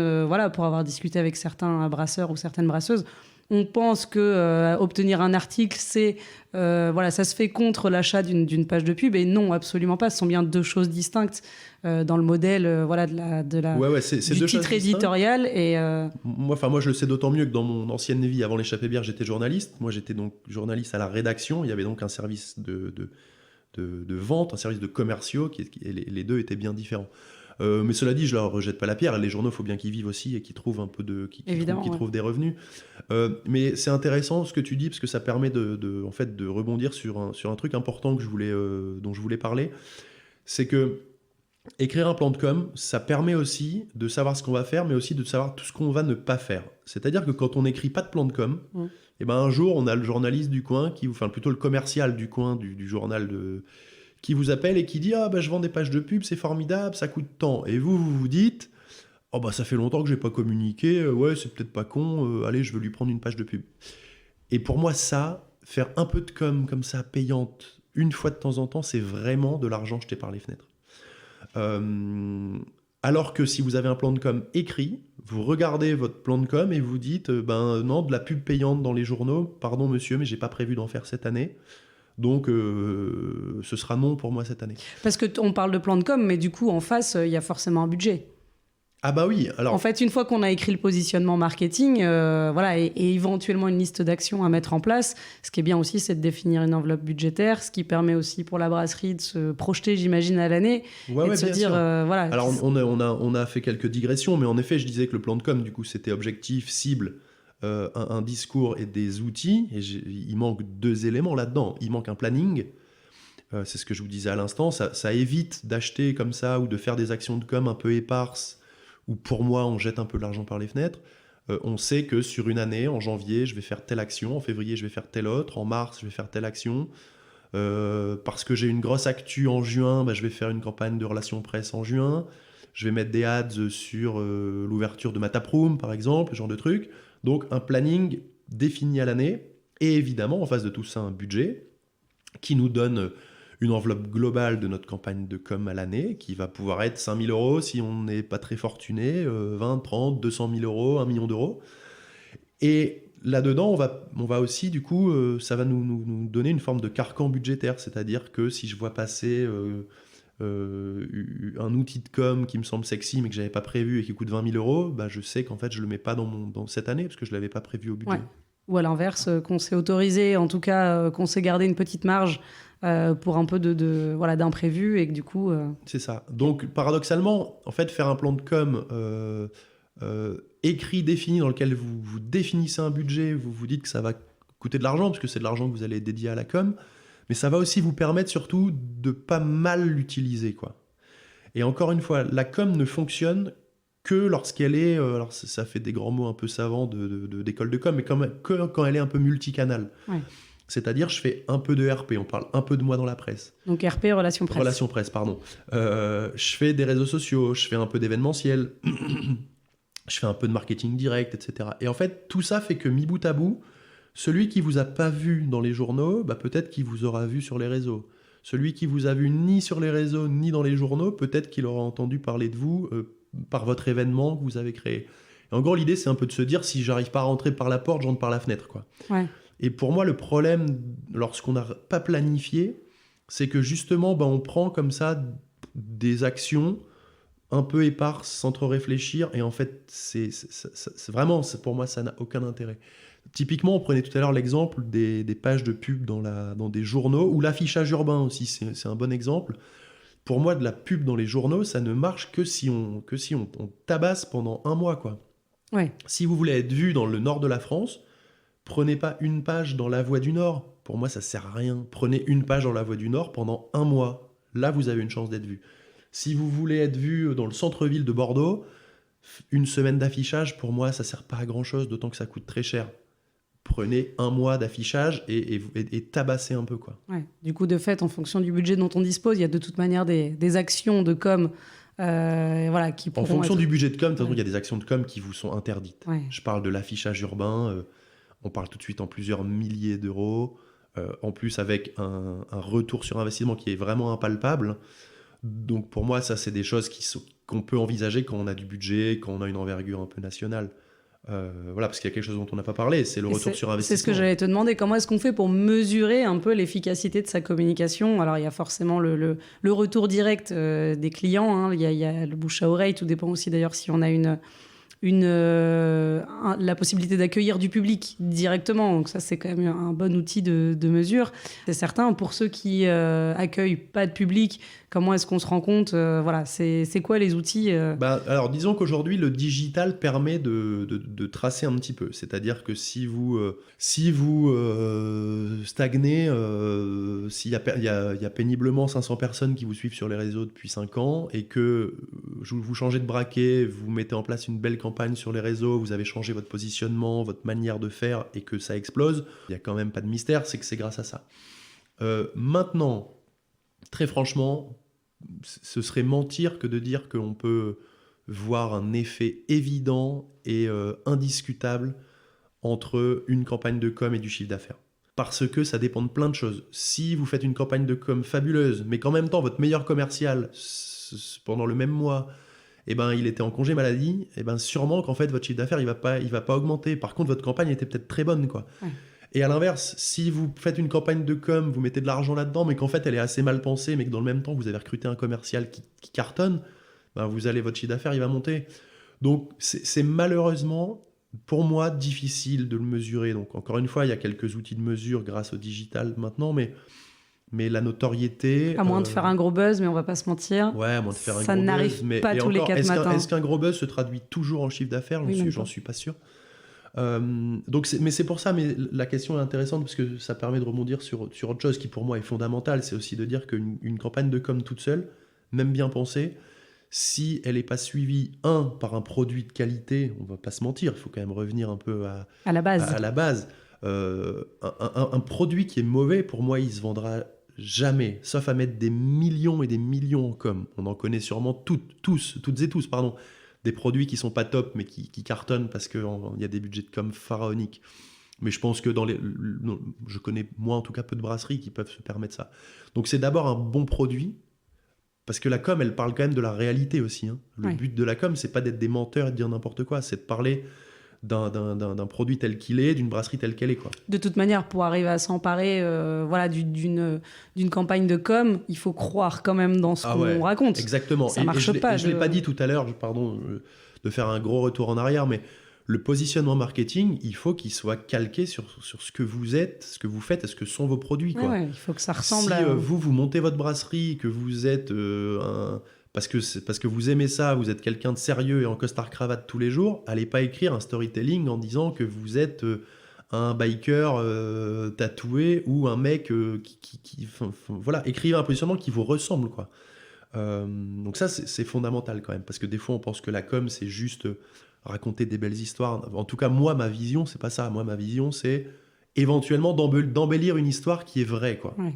pour avoir discuté avec certains brasseurs ou certaines brasseuses, on pense que obtenir un article, ça se fait contre l'achat d'une page de pub, et non, absolument pas. Ce sont bien deux choses distinctes dans le modèle du titre éditorial. Et moi, je le sais d'autant mieux que dans mon ancienne vie, avant l'Échappée Bière, j'étais journaliste. Moi, j'étais donc journaliste à la rédaction. Il y avait donc un service de vente, un service de commerciaux, et les deux étaient bien différents. Mais cela dit, je leur rejette pas la pierre. Les journaux, il faut bien qu'ils vivent aussi et qu'ils trouvent un peu trouvent des revenus. Mais c'est intéressant ce que tu dis, parce que ça permet de rebondir sur un truc important dont je voulais parler. C'est que Écrire un plan de com, ça permet aussi de savoir ce qu'on va faire, mais aussi de savoir tout ce qu'on va ne pas faire. C'est-à-dire que quand on n'écrit pas de plan de com, et ben un jour, on a le journaliste du coin, enfin plutôt le commercial du coin du journal, qui vous appelle et qui dit « Ah, je vends des pages de pub, c'est formidable, ça coûte tant. » Et vous dites « Oh, ça fait longtemps que j'ai pas communiqué, ouais, c'est peut-être pas con, allez, je veux lui prendre une page de pub. » Et pour moi, ça, faire un peu de com comme ça, payante, une fois de temps en temps, c'est vraiment de l'argent jeté par les fenêtres. Alors que si vous avez un plan de com écrit, vous regardez votre plan de com et vous dites non, de la pub payante dans les journaux, pardon monsieur, mais j'ai pas prévu d'en faire cette année. Donc ce sera non pour moi cette année. Parce qu'on parle de plan de com, mais du coup en face il y a forcément un budget. Ah bah oui, alors... En fait, une fois qu'on a écrit le positionnement marketing, et éventuellement une liste d'actions à mettre en place, ce qui est bien aussi, c'est de définir une enveloppe budgétaire, ce qui permet aussi pour la brasserie de se projeter, j'imagine, à l'année, et de se dire, voilà... Alors, on a fait quelques digressions, mais en effet, je disais que le plan de com, du coup, c'était objectif, cible, un discours et des outils, et il manque 2 éléments là-dedans. Il manque un planning, c'est ce que je vous disais à l'instant, ça évite d'acheter comme ça, ou de faire des actions de com un peu éparses, où pour moi, on jette un peu l'argent par les fenêtres. On sait que sur une année, en janvier, je vais faire telle action, en février, je vais faire telle autre, en mars, je vais faire telle action. Parce que j'ai une grosse actu en juin, je vais faire une campagne de relations presse en juin. Je vais mettre des ads sur l'ouverture de ma taproom, par exemple, ce genre de truc. Donc, un planning défini à l'année. Et évidemment, en face de tout ça, un budget qui nous donne... une enveloppe globale de notre campagne de com à l'année, qui va pouvoir être 5 000 € si on n'est pas très fortuné, 20, 30, 200 000 €, 1 million d'euros. Et là-dedans, on va aussi, du coup, ça va nous donner une forme de carcan budgétaire, c'est-à-dire que si je vois passer un outil de com qui me semble sexy, mais que je n'avais pas prévu et qui coûte 20 000 €, je sais qu'en fait, je ne le mets pas dans cette année, parce que je ne l'avais pas prévu au budget. Ouais. Ou à l'inverse, qu'on s'est autorisé, en tout cas, qu'on s'est gardé une petite marge pour un peu d'imprévu et que du coup... C'est ça. Donc, paradoxalement, en fait, faire un plan de com écrit, défini, dans lequel vous définissez un budget, vous vous dites que ça va coûter de l'argent, parce que c'est de l'argent que vous allez dédier à la com, mais ça va aussi vous permettre surtout de pas mal l'utiliser, quoi. Et encore une fois, la com ne fonctionne que lorsqu'elle est... alors, ça fait des grands mots un peu savants d'école de com, mais quand elle est un peu multicanal. Ouais. C'est-à-dire, je fais un peu de RP, on parle un peu de moi dans la presse. Donc RP, relations presse. Relations presse, pardon. Je fais des réseaux sociaux, je fais un peu d'événementiel, je fais un peu de marketing direct, etc. Et en fait, tout ça fait que, mis bout à bout, celui qui vous a pas vu dans les journaux, peut-être qu'il vous aura vu sur les réseaux. Celui qui vous a vu ni sur les réseaux, ni dans les journaux, peut-être qu'il aura entendu parler de vous par votre événement que vous avez créé. Et en gros, l'idée, c'est un peu de se dire, si j'arrive pas à rentrer par la porte, j'entre par la fenêtre, quoi. Ouais. Et pour moi, le problème, lorsqu'on n'a pas planifié, c'est que justement, on prend comme ça des actions un peu éparses, sans trop réfléchir, et en fait, c'est vraiment, pour moi, ça n'a aucun intérêt. Typiquement, on prenait tout à l'heure l'exemple des pages de pub dans des journaux, ou l'affichage urbain aussi, c'est un bon exemple. Pour moi, de la pub dans les journaux, ça ne marche que si on tabasse pendant 1 mois, quoi. Ouais. Si vous voulez être vu dans le nord de la France, prenez pas une page dans La Voix du Nord. Pour moi, ça sert à rien. Prenez une page dans La Voix du Nord pendant 1 mois. Là, vous avez une chance d'être vu. Si vous voulez être vu dans le centre-ville de Bordeaux, une semaine d'affichage, pour moi, ça sert pas à grand-chose, d'autant que ça coûte très cher. Prenez 1 mois d'affichage et tabassez un peu, quoi. Ouais. Du coup, de fait, en fonction du budget dont on dispose, il y a de toute manière des actions de com qui pourront en fonction être... du budget de com, de toute façon, il y a des actions de com qui vous sont interdites. Ouais. Je parle de l'affichage urbain... on parle tout de suite en plusieurs milliers d'euros, en plus avec un retour sur investissement qui est vraiment impalpable. Donc pour moi, ça, c'est des choses qu'on peut envisager quand on a du budget, quand on a une envergure un peu nationale. Parce qu'il y a quelque chose dont on n'a pas parlé, c'est le retour sur investissement. C'est ce que j'allais te demander, comment est-ce qu'on fait pour mesurer un peu l'efficacité de sa communication ? Alors il y a forcément le retour direct des clients, hein. Il y a le bouche à oreille, tout dépend aussi d'ailleurs si on a une la possibilité d'accueillir du public directement. Donc ça, c'est quand même un bon outil de mesure. C'est certain, pour ceux qui accueillent pas de public, comment est-ce qu'on se rend compte voilà, c'est quoi les outils Alors, disons qu'aujourd'hui, le digital permet de tracer un petit peu. C'est-à-dire que si vous stagnez, s'il y a péniblement 500 personnes qui vous suivent sur les réseaux depuis 5 ans et que vous changez de braquet, vous mettez en place une belle campagne sur les réseaux, vous avez changé votre positionnement, votre manière de faire et que ça explose, il n'y a quand même pas de mystère, c'est que c'est grâce à ça. Maintenant, très franchement, ce serait mentir que de dire qu'on peut voir un effet évident et indiscutable entre une campagne de com et du chiffre d'affaires. Parce que ça dépend de plein de choses. Si vous faites une campagne de com fabuleuse, mais qu'en même temps, votre meilleur commercial, pendant le même mois, il était en congé maladie, sûrement qu'en fait, votre chiffre d'affaires, il va pas augmenter. Par contre, votre campagne était peut-être très bonne, quoi. Ouais. Et à l'inverse, si vous faites une campagne de com, vous mettez de l'argent là-dedans, mais qu'en fait, elle est assez mal pensée, mais que dans le même temps, vous avez recruté un commercial qui cartonne, votre chiffre d'affaires, il va monter. Donc, c'est malheureusement, pour moi, difficile de le mesurer. Donc, encore une fois, il y a quelques outils de mesure grâce au digital maintenant, mais la notoriété... À moins de faire un gros buzz, mais on va pas se mentir. Ouais, à moins de faire un gros buzz. Ça n'arrive pas tous les 4 matins. Est-ce qu'un gros buzz se traduit toujours en chiffre d'affaires ? J'en suis pas sûr. Mais c'est pour ça, mais la question est intéressante parce que ça permet de rebondir sur autre chose qui pour moi est fondamentale. C'est aussi de dire qu'une campagne de com toute seule, même bien pensée, si elle n'est pas suivie, par un produit de qualité, on ne va pas se mentir, il faut quand même revenir un peu à la base. Un produit qui est mauvais, pour moi, il ne se vendra jamais, sauf à mettre des millions et des millions en com. On en connaît sûrement toutes et tous, des produits qui sont pas top mais qui cartonnent parce qu'il y a des budgets de com pharaoniques. Mais je pense que je connais moi en tout cas peu de brasseries qui peuvent se permettre ça. Donc c'est d'abord un bon produit parce que la com elle parle quand même de la réalité aussi. Le but de la com c'est pas d'être des menteurs et de dire n'importe quoi, c'est de parler d'un produit tel qu'il est, d'une brasserie telle qu'elle est, quoi. De toute manière, pour arriver à s'emparer d'une campagne de com, il faut croire quand même dans ce qu'on raconte. Exactement. Ça marche pas. Je ne l'ai pas dit tout à l'heure, de faire un gros retour en arrière, mais le positionnement marketing, il faut qu'il soit calqué sur ce que vous êtes, ce que vous faites et ce que sont vos produits, quoi. Il faut que ça ressemble à... vous montez votre brasserie, que vous êtes parce que vous aimez ça, vous êtes quelqu'un de sérieux et en costard-cravate tous les jours, allez pas écrire un storytelling en disant que vous êtes un biker tatoué ou un mec voilà, écrivez un positionnement qui vous ressemble, quoi. Donc ça, c'est fondamental quand même, parce que des fois, on pense que la com, c'est juste raconter des belles histoires. En tout cas, moi, ma vision, c'est pas ça. Moi, ma vision, c'est éventuellement d'embellir une histoire qui est vraie, quoi. Ouais.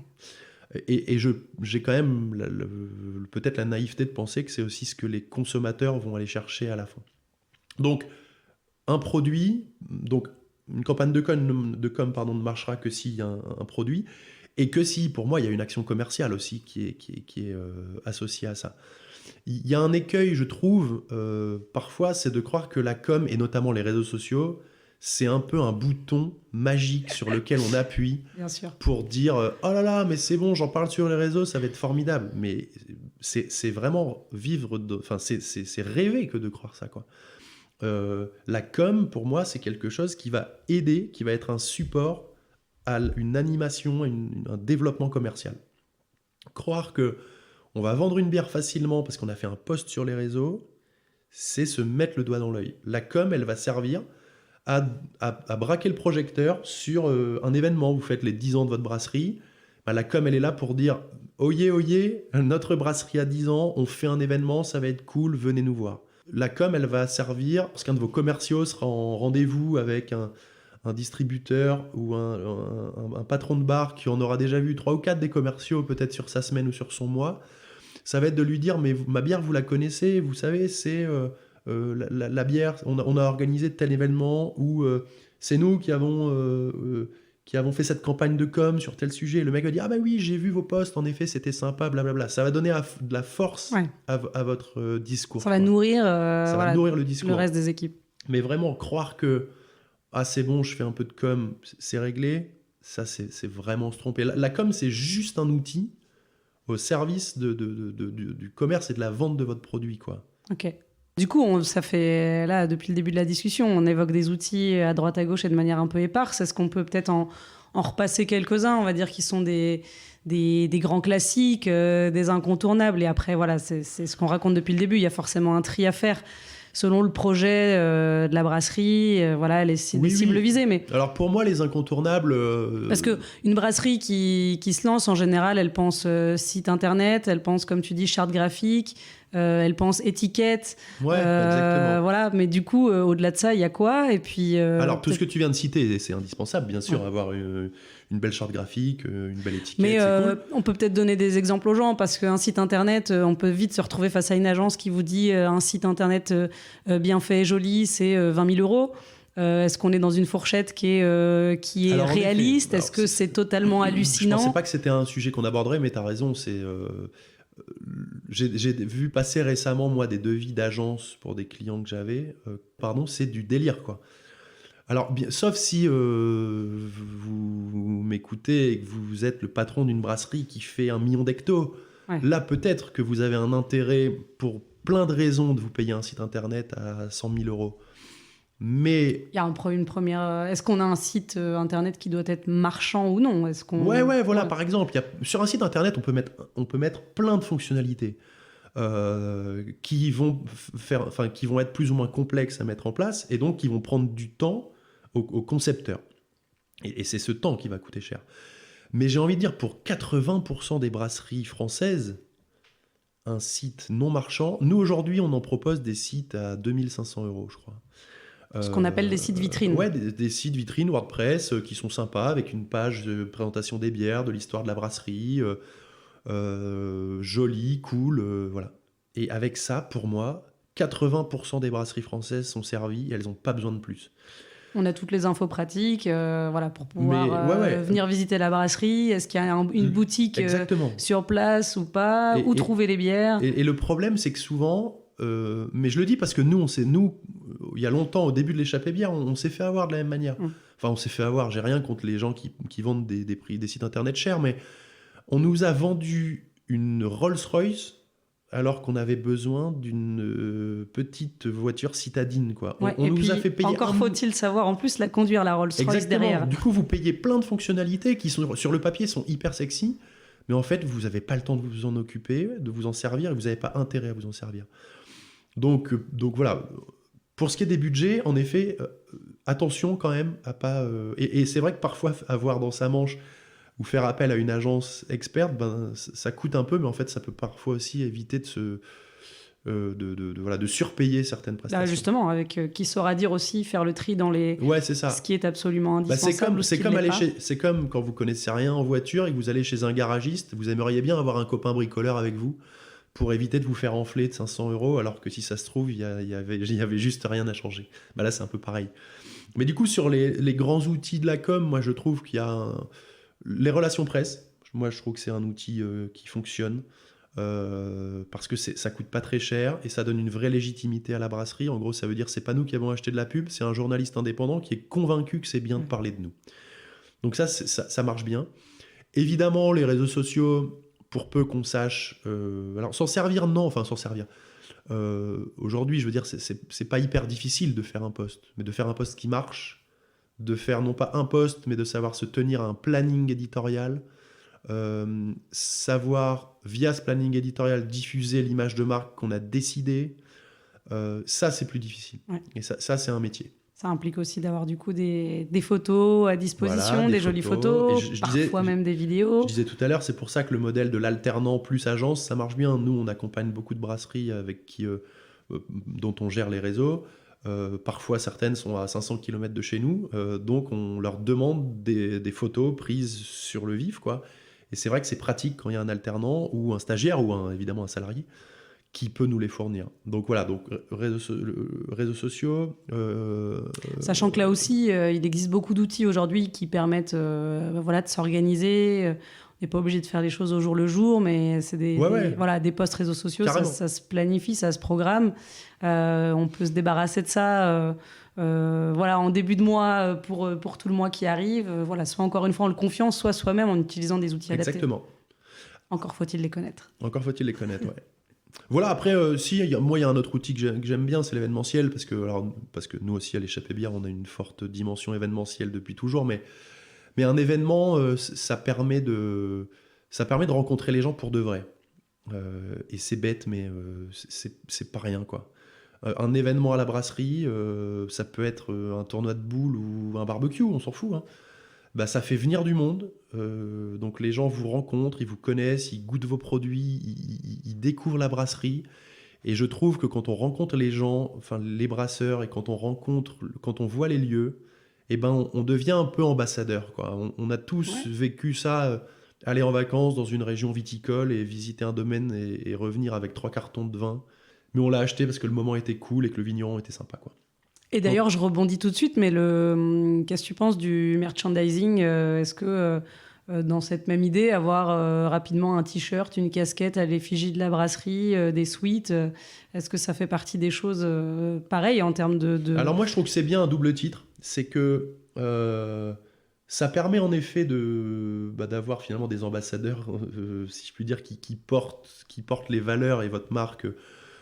Et j'ai quand même peut-être la naïveté de penser que c'est aussi ce que les consommateurs vont aller chercher à la fin. Donc, un produit, une campagne de com ne marchera que s'il y a un produit, et que si, pour moi, il y a une action commerciale aussi qui est associée à ça. Il y a un écueil, je trouve, parfois, c'est de croire que la com, et notamment les réseaux sociaux, c'est un peu un bouton magique sur lequel on appuie pour dire « Oh là là, mais c'est bon, j'en parle sur les réseaux, ça va être formidable. » Mais c'est vraiment c'est rêver que de croire ça, quoi. La com, pour moi, c'est quelque chose qui va aider, qui va être un support à une animation, un développement commercial. Croire qu'on va vendre une bière facilement parce qu'on a fait un post sur les réseaux, c'est se mettre le doigt dans l'œil. La com, elle va servir à braquer le projecteur sur un événement. Vous faites les 10 ans de votre brasserie, la com elle est là pour dire oyez, notre brasserie a 10 ans, on fait un événement, ça va être cool, venez nous voir. La com elle va servir parce qu'un de vos commerciaux sera en rendez-vous avec un distributeur ou un patron de bar qui en aura déjà vu 3 ou 4 des commerciaux peut-être sur sa semaine ou sur son mois. Ça va être de lui dire mais ma bière vous la connaissez, vous savez c'est... la bière, on a organisé tel événement où c'est nous qui avons fait cette campagne de com sur tel sujet. Le mec va dire « Ah ben oui, j'ai vu vos posts, en effet, c'était sympa, blablabla. » Ça va donner de la force à votre discours. Ça va nourrir, nourrir le discours. Le reste des équipes. Mais vraiment, croire que « Ah c'est bon, je fais un peu de com, c'est réglé », ça c'est vraiment se tromper. La com, c'est juste un outil au service du commerce et de la vente de votre produit, quoi. Ok. Du coup, ça fait, là, depuis le début de la discussion, on évoque des outils à droite à gauche et de manière un peu éparse. Est-ce qu'on peut peut-être en repasser quelques-uns, on va dire, qui sont des grands classiques, des incontournables. Et après, voilà, c'est ce qu'on raconte depuis le début. Il y a forcément un tri à faire selon le projet de la brasserie, voilà, les cibles visées. Mais... Alors pour moi, les incontournables... Parce qu'une brasserie qui se lance, en général, elle pense site internet, elle pense, comme tu dis, charte graphique, elle pense étiquette. Ouais, exactement. Voilà, mais du coup, au-delà de ça, il y a quoi? Et puis, alors, tout ce que tu viens de citer, c'est indispensable, bien sûr, avoir une belle charte graphique, une belle étiquette. Mais cool. on peut peut-être donner des exemples aux gens, parce qu'un site internet, on peut vite se retrouver face à une agence qui vous dit un site internet bien fait et joli, c'est 20 000 euros. Est-ce qu'on est dans une fourchette qui est Alors, réaliste? Est-ce que c'est totalement hallucinant? Je pensais pas que c'était un sujet qu'on aborderait, mais tu as raison. J'ai vu passer récemment, moi, des devis d'agence pour des clients que j'avais. C'est du délire, quoi. Alors, sauf si vous m'écoutez et que vous êtes le patron d'une brasserie qui fait 1 million d'hectos. Ouais. Là, peut-être que vous avez un intérêt, pour plein de raisons, de vous payer un site internet à 100 000 euros. Mais... Il y a une première... Est-ce qu'on a un site internet qui doit être marchand ou non? Voilà, par exemple. Sur un site internet, on peut mettre plein de fonctionnalités qui vont être plus ou moins complexes à mettre en place et donc qui vont prendre du temps aux concepteurs. Et c'est ce temps qui va coûter cher. Mais j'ai envie de dire, pour 80% des brasseries françaises, un site non marchand, nous aujourd'hui, on en propose des sites à 2500 euros, je crois. Ce qu'on appelle des sites vitrines. Ouais, des sites vitrines WordPress qui sont sympas, avec une page de présentation des bières, de l'histoire de la brasserie, jolie, cool, voilà. Et avec ça, pour moi, 80% des brasseries françaises sont servies et elles n'ont pas besoin de plus. On a toutes les infos pratiques pour pouvoir venir visiter la brasserie. Est-ce qu'il y a une boutique sur place ou pas? Où trouver les bières? Et le problème, c'est que souvent... mais je le dis parce que nous, il y a longtemps, au début de l'échappée bière, on s'est fait avoir de la même manière. Enfin, on s'est fait avoir, j'ai rien contre les gens qui vendent des sites internet chers, mais on nous a vendu une Rolls-Royce alors qu'on avait besoin d'une petite voiture citadine, quoi. On nous a fait payer... Encore faut-il savoir en plus la conduire, la Rolls-Royce derrière. Du coup, vous payez plein de fonctionnalités qui, sur le papier, sont hyper sexy, mais en fait, vous n'avez pas le temps de vous en occuper, de vous en servir, et vous n'avez pas intérêt à vous en servir. Donc voilà. Pour ce qui est des budgets, en effet, attention quand même à pas... Et c'est vrai que parfois, avoir dans sa manche ou faire appel à une agence experte, ça coûte un peu, mais en fait, ça peut parfois aussi éviter de surpayer certaines prestations. Justement, avec qui saura dire aussi, faire le tri dans les... Ouais, c'est ça. Ce qui est absolument indispensable. C'est comme quand vous connaissez rien en voiture et que vous allez chez un garagiste, vous aimeriez bien avoir un copain bricoleur avec vous pour éviter de vous faire enfler de 500 euros, alors que si ça se trouve, il y avait juste rien à changer. Là, c'est un peu pareil. Mais du coup, sur les grands outils de la com, moi, je trouve qu'il y a les relations presse. Moi, je trouve que c'est un outil qui fonctionne parce que ça coûte pas très cher et ça donne une vraie légitimité à la brasserie. En gros, ça veut dire c'est pas nous qui avons acheté de la pub, c'est un journaliste indépendant qui est convaincu que c'est bien de parler de nous. Donc ça marche bien. Évidemment, les réseaux sociaux... pour peu qu'on sache... alors, s'en servir. Aujourd'hui, je veux dire, c'est pas hyper difficile de faire un post, mais de faire un post qui marche, de faire non pas un post, mais de savoir se tenir à un planning éditorial, savoir, via ce planning éditorial, diffuser l'image de marque qu'on a décidé, ça, c'est plus difficile. Ouais. Et ça, c'est un métier. Ça implique aussi d'avoir du coup des photos à disposition, des jolies photos, parfois même des vidéos. Je disais tout à l'heure, c'est pour ça que le modèle de l'alternant plus agence, ça marche bien. Nous, on accompagne beaucoup de brasseries avec dont on gère les réseaux. Parfois, certaines sont à 500 km de chez nous. Donc, on leur demande des photos prises sur le vif, quoi. Et c'est vrai que c'est pratique quand il y a un alternant ou un stagiaire ou évidemment un salarié qui peut nous les fournir. Donc voilà, réseaux sociaux... Sachant que là aussi, il existe beaucoup d'outils aujourd'hui qui permettent de s'organiser. On n'est pas obligé de faire les choses au jour le jour, mais c'est des posts réseaux sociaux, ça se planifie, ça se programme. On peut se débarrasser de ça en début de mois pour tout le mois qui arrive. Soit encore une fois en le confiant, soit soi-même en utilisant des outils adaptés. Exactement. Encore faut-il les connaître. Ouais. Voilà, après, moi, il y a un autre outil que j'aime bien, c'est l'événementiel, parce que nous aussi, à l'Échappée Bière, on a une forte dimension événementielle depuis toujours, mais un événement, ça permet de rencontrer les gens pour de vrai. Et c'est bête, mais c'est pas rien, quoi. Un événement à la brasserie, ça peut être un tournoi de boules ou un barbecue, on s'en fout, hein. Bah, ça fait venir du monde. Donc les gens vous rencontrent, ils vous connaissent, ils goûtent vos produits, ils découvrent la brasserie. Et je trouve que quand on rencontre les gens, enfin les brasseurs, et quand on voit les lieux, eh ben on devient un peu ambassadeur, quoi. On a tous vécu ça, aller en vacances dans une région viticole et visiter un domaine et revenir avec 3 cartons de vin. Mais on l'a acheté parce que le moment était cool et que le vigneron était sympa, quoi. Et d'ailleurs, je rebondis tout de suite, mais qu'est-ce que tu penses du merchandising? Est-ce que dans cette même idée, avoir rapidement un t-shirt, une casquette à l'effigie de la brasserie, des suites, est-ce que ça fait partie des choses pareilles en termes de... Alors moi, je trouve que c'est bien un double titre. C'est que ça permet en effet d'avoir finalement des ambassadeurs, si je puis dire, qui portent les valeurs et votre marque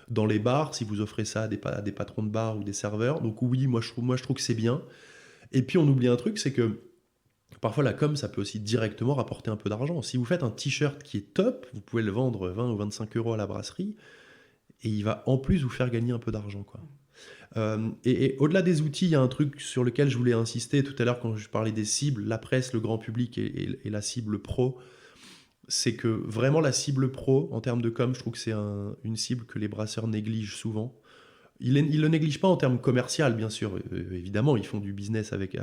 dans les bars, si vous offrez ça à des patrons de bar ou des serveurs. Donc oui, moi je trouve que c'est bien. Et puis on oublie un truc, c'est que parfois la com, ça peut aussi directement rapporter un peu d'argent. Si vous faites un t-shirt qui est top, vous pouvez le vendre 20 ou 25 euros à la brasserie, et il va en plus vous faire gagner un peu d'argent, quoi. Et au-delà des outils, il y a un truc sur lequel je voulais insister tout à l'heure quand je parlais des cibles, la presse, le grand public et la cible pro. C'est que vraiment la cible pro, en termes de com, je trouve que c'est une cible que les brasseurs négligent souvent. Ils le négligent pas en termes commercial, bien sûr. Évidemment, ils font du business avec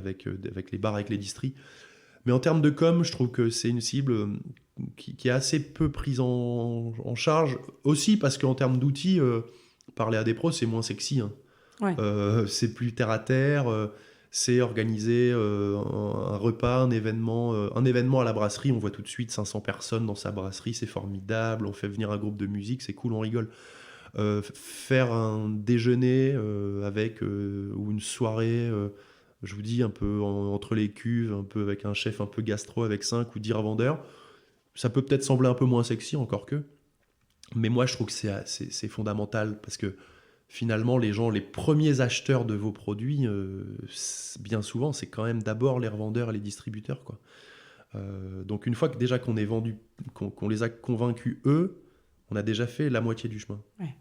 les bars, avec les distris. Mais en termes de com, je trouve que c'est une cible qui est assez peu prise en charge. Aussi parce qu'en termes d'outils, parler à des pros, c'est moins sexy, hein. Ouais. C'est plus terre à terre. C'est organiser un repas, un événement à la brasserie. On voit tout de suite 500 personnes dans sa brasserie, c'est formidable. On fait venir un groupe de musique, c'est cool, on rigole. Faire un déjeuner ou une soirée, je vous dis, un peu entre les cuves, un peu avec un chef un peu gastro, avec 5 ou 10 revendeurs, ça peut peut-être sembler un peu moins sexy, encore que. Mais moi, je trouve que c'est fondamental, parce que finalement, les premiers acheteurs de vos produits, bien souvent, c'est quand même d'abord les revendeurs et les distributeurs, quoi. Donc une fois que déjà qu'on est vendu, qu'on les a convaincus eux, on a déjà fait la moitié du chemin. Ouais.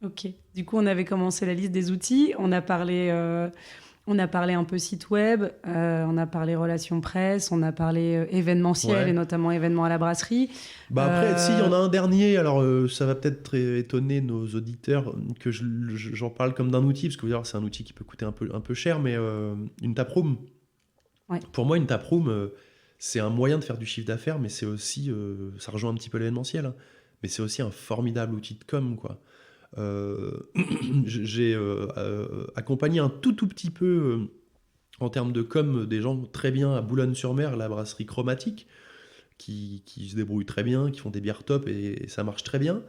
Ok. Du coup, on avait commencé la liste des outils. On a parlé un peu site web, on a parlé relations presse, on a parlé événementiel et notamment événements à la brasserie. Après, s'il y en a un dernier, alors ça va peut-être étonner nos auditeurs que j'en parle comme d'un outil, parce que vous allez voir, c'est un outil qui peut coûter un peu cher, mais une taproom. Ouais. Pour moi, une taproom, c'est un moyen de faire du chiffre d'affaires, mais c'est aussi, ça rejoint un petit peu l'événementiel, hein, mais c'est aussi un formidable outil de com, quoi. J'ai accompagné un tout petit peu en termes de com des gens très bien à Boulogne-sur-Mer, la brasserie Chromatique, qui se débrouillent très bien, qui font des bières top et ça marche très bien.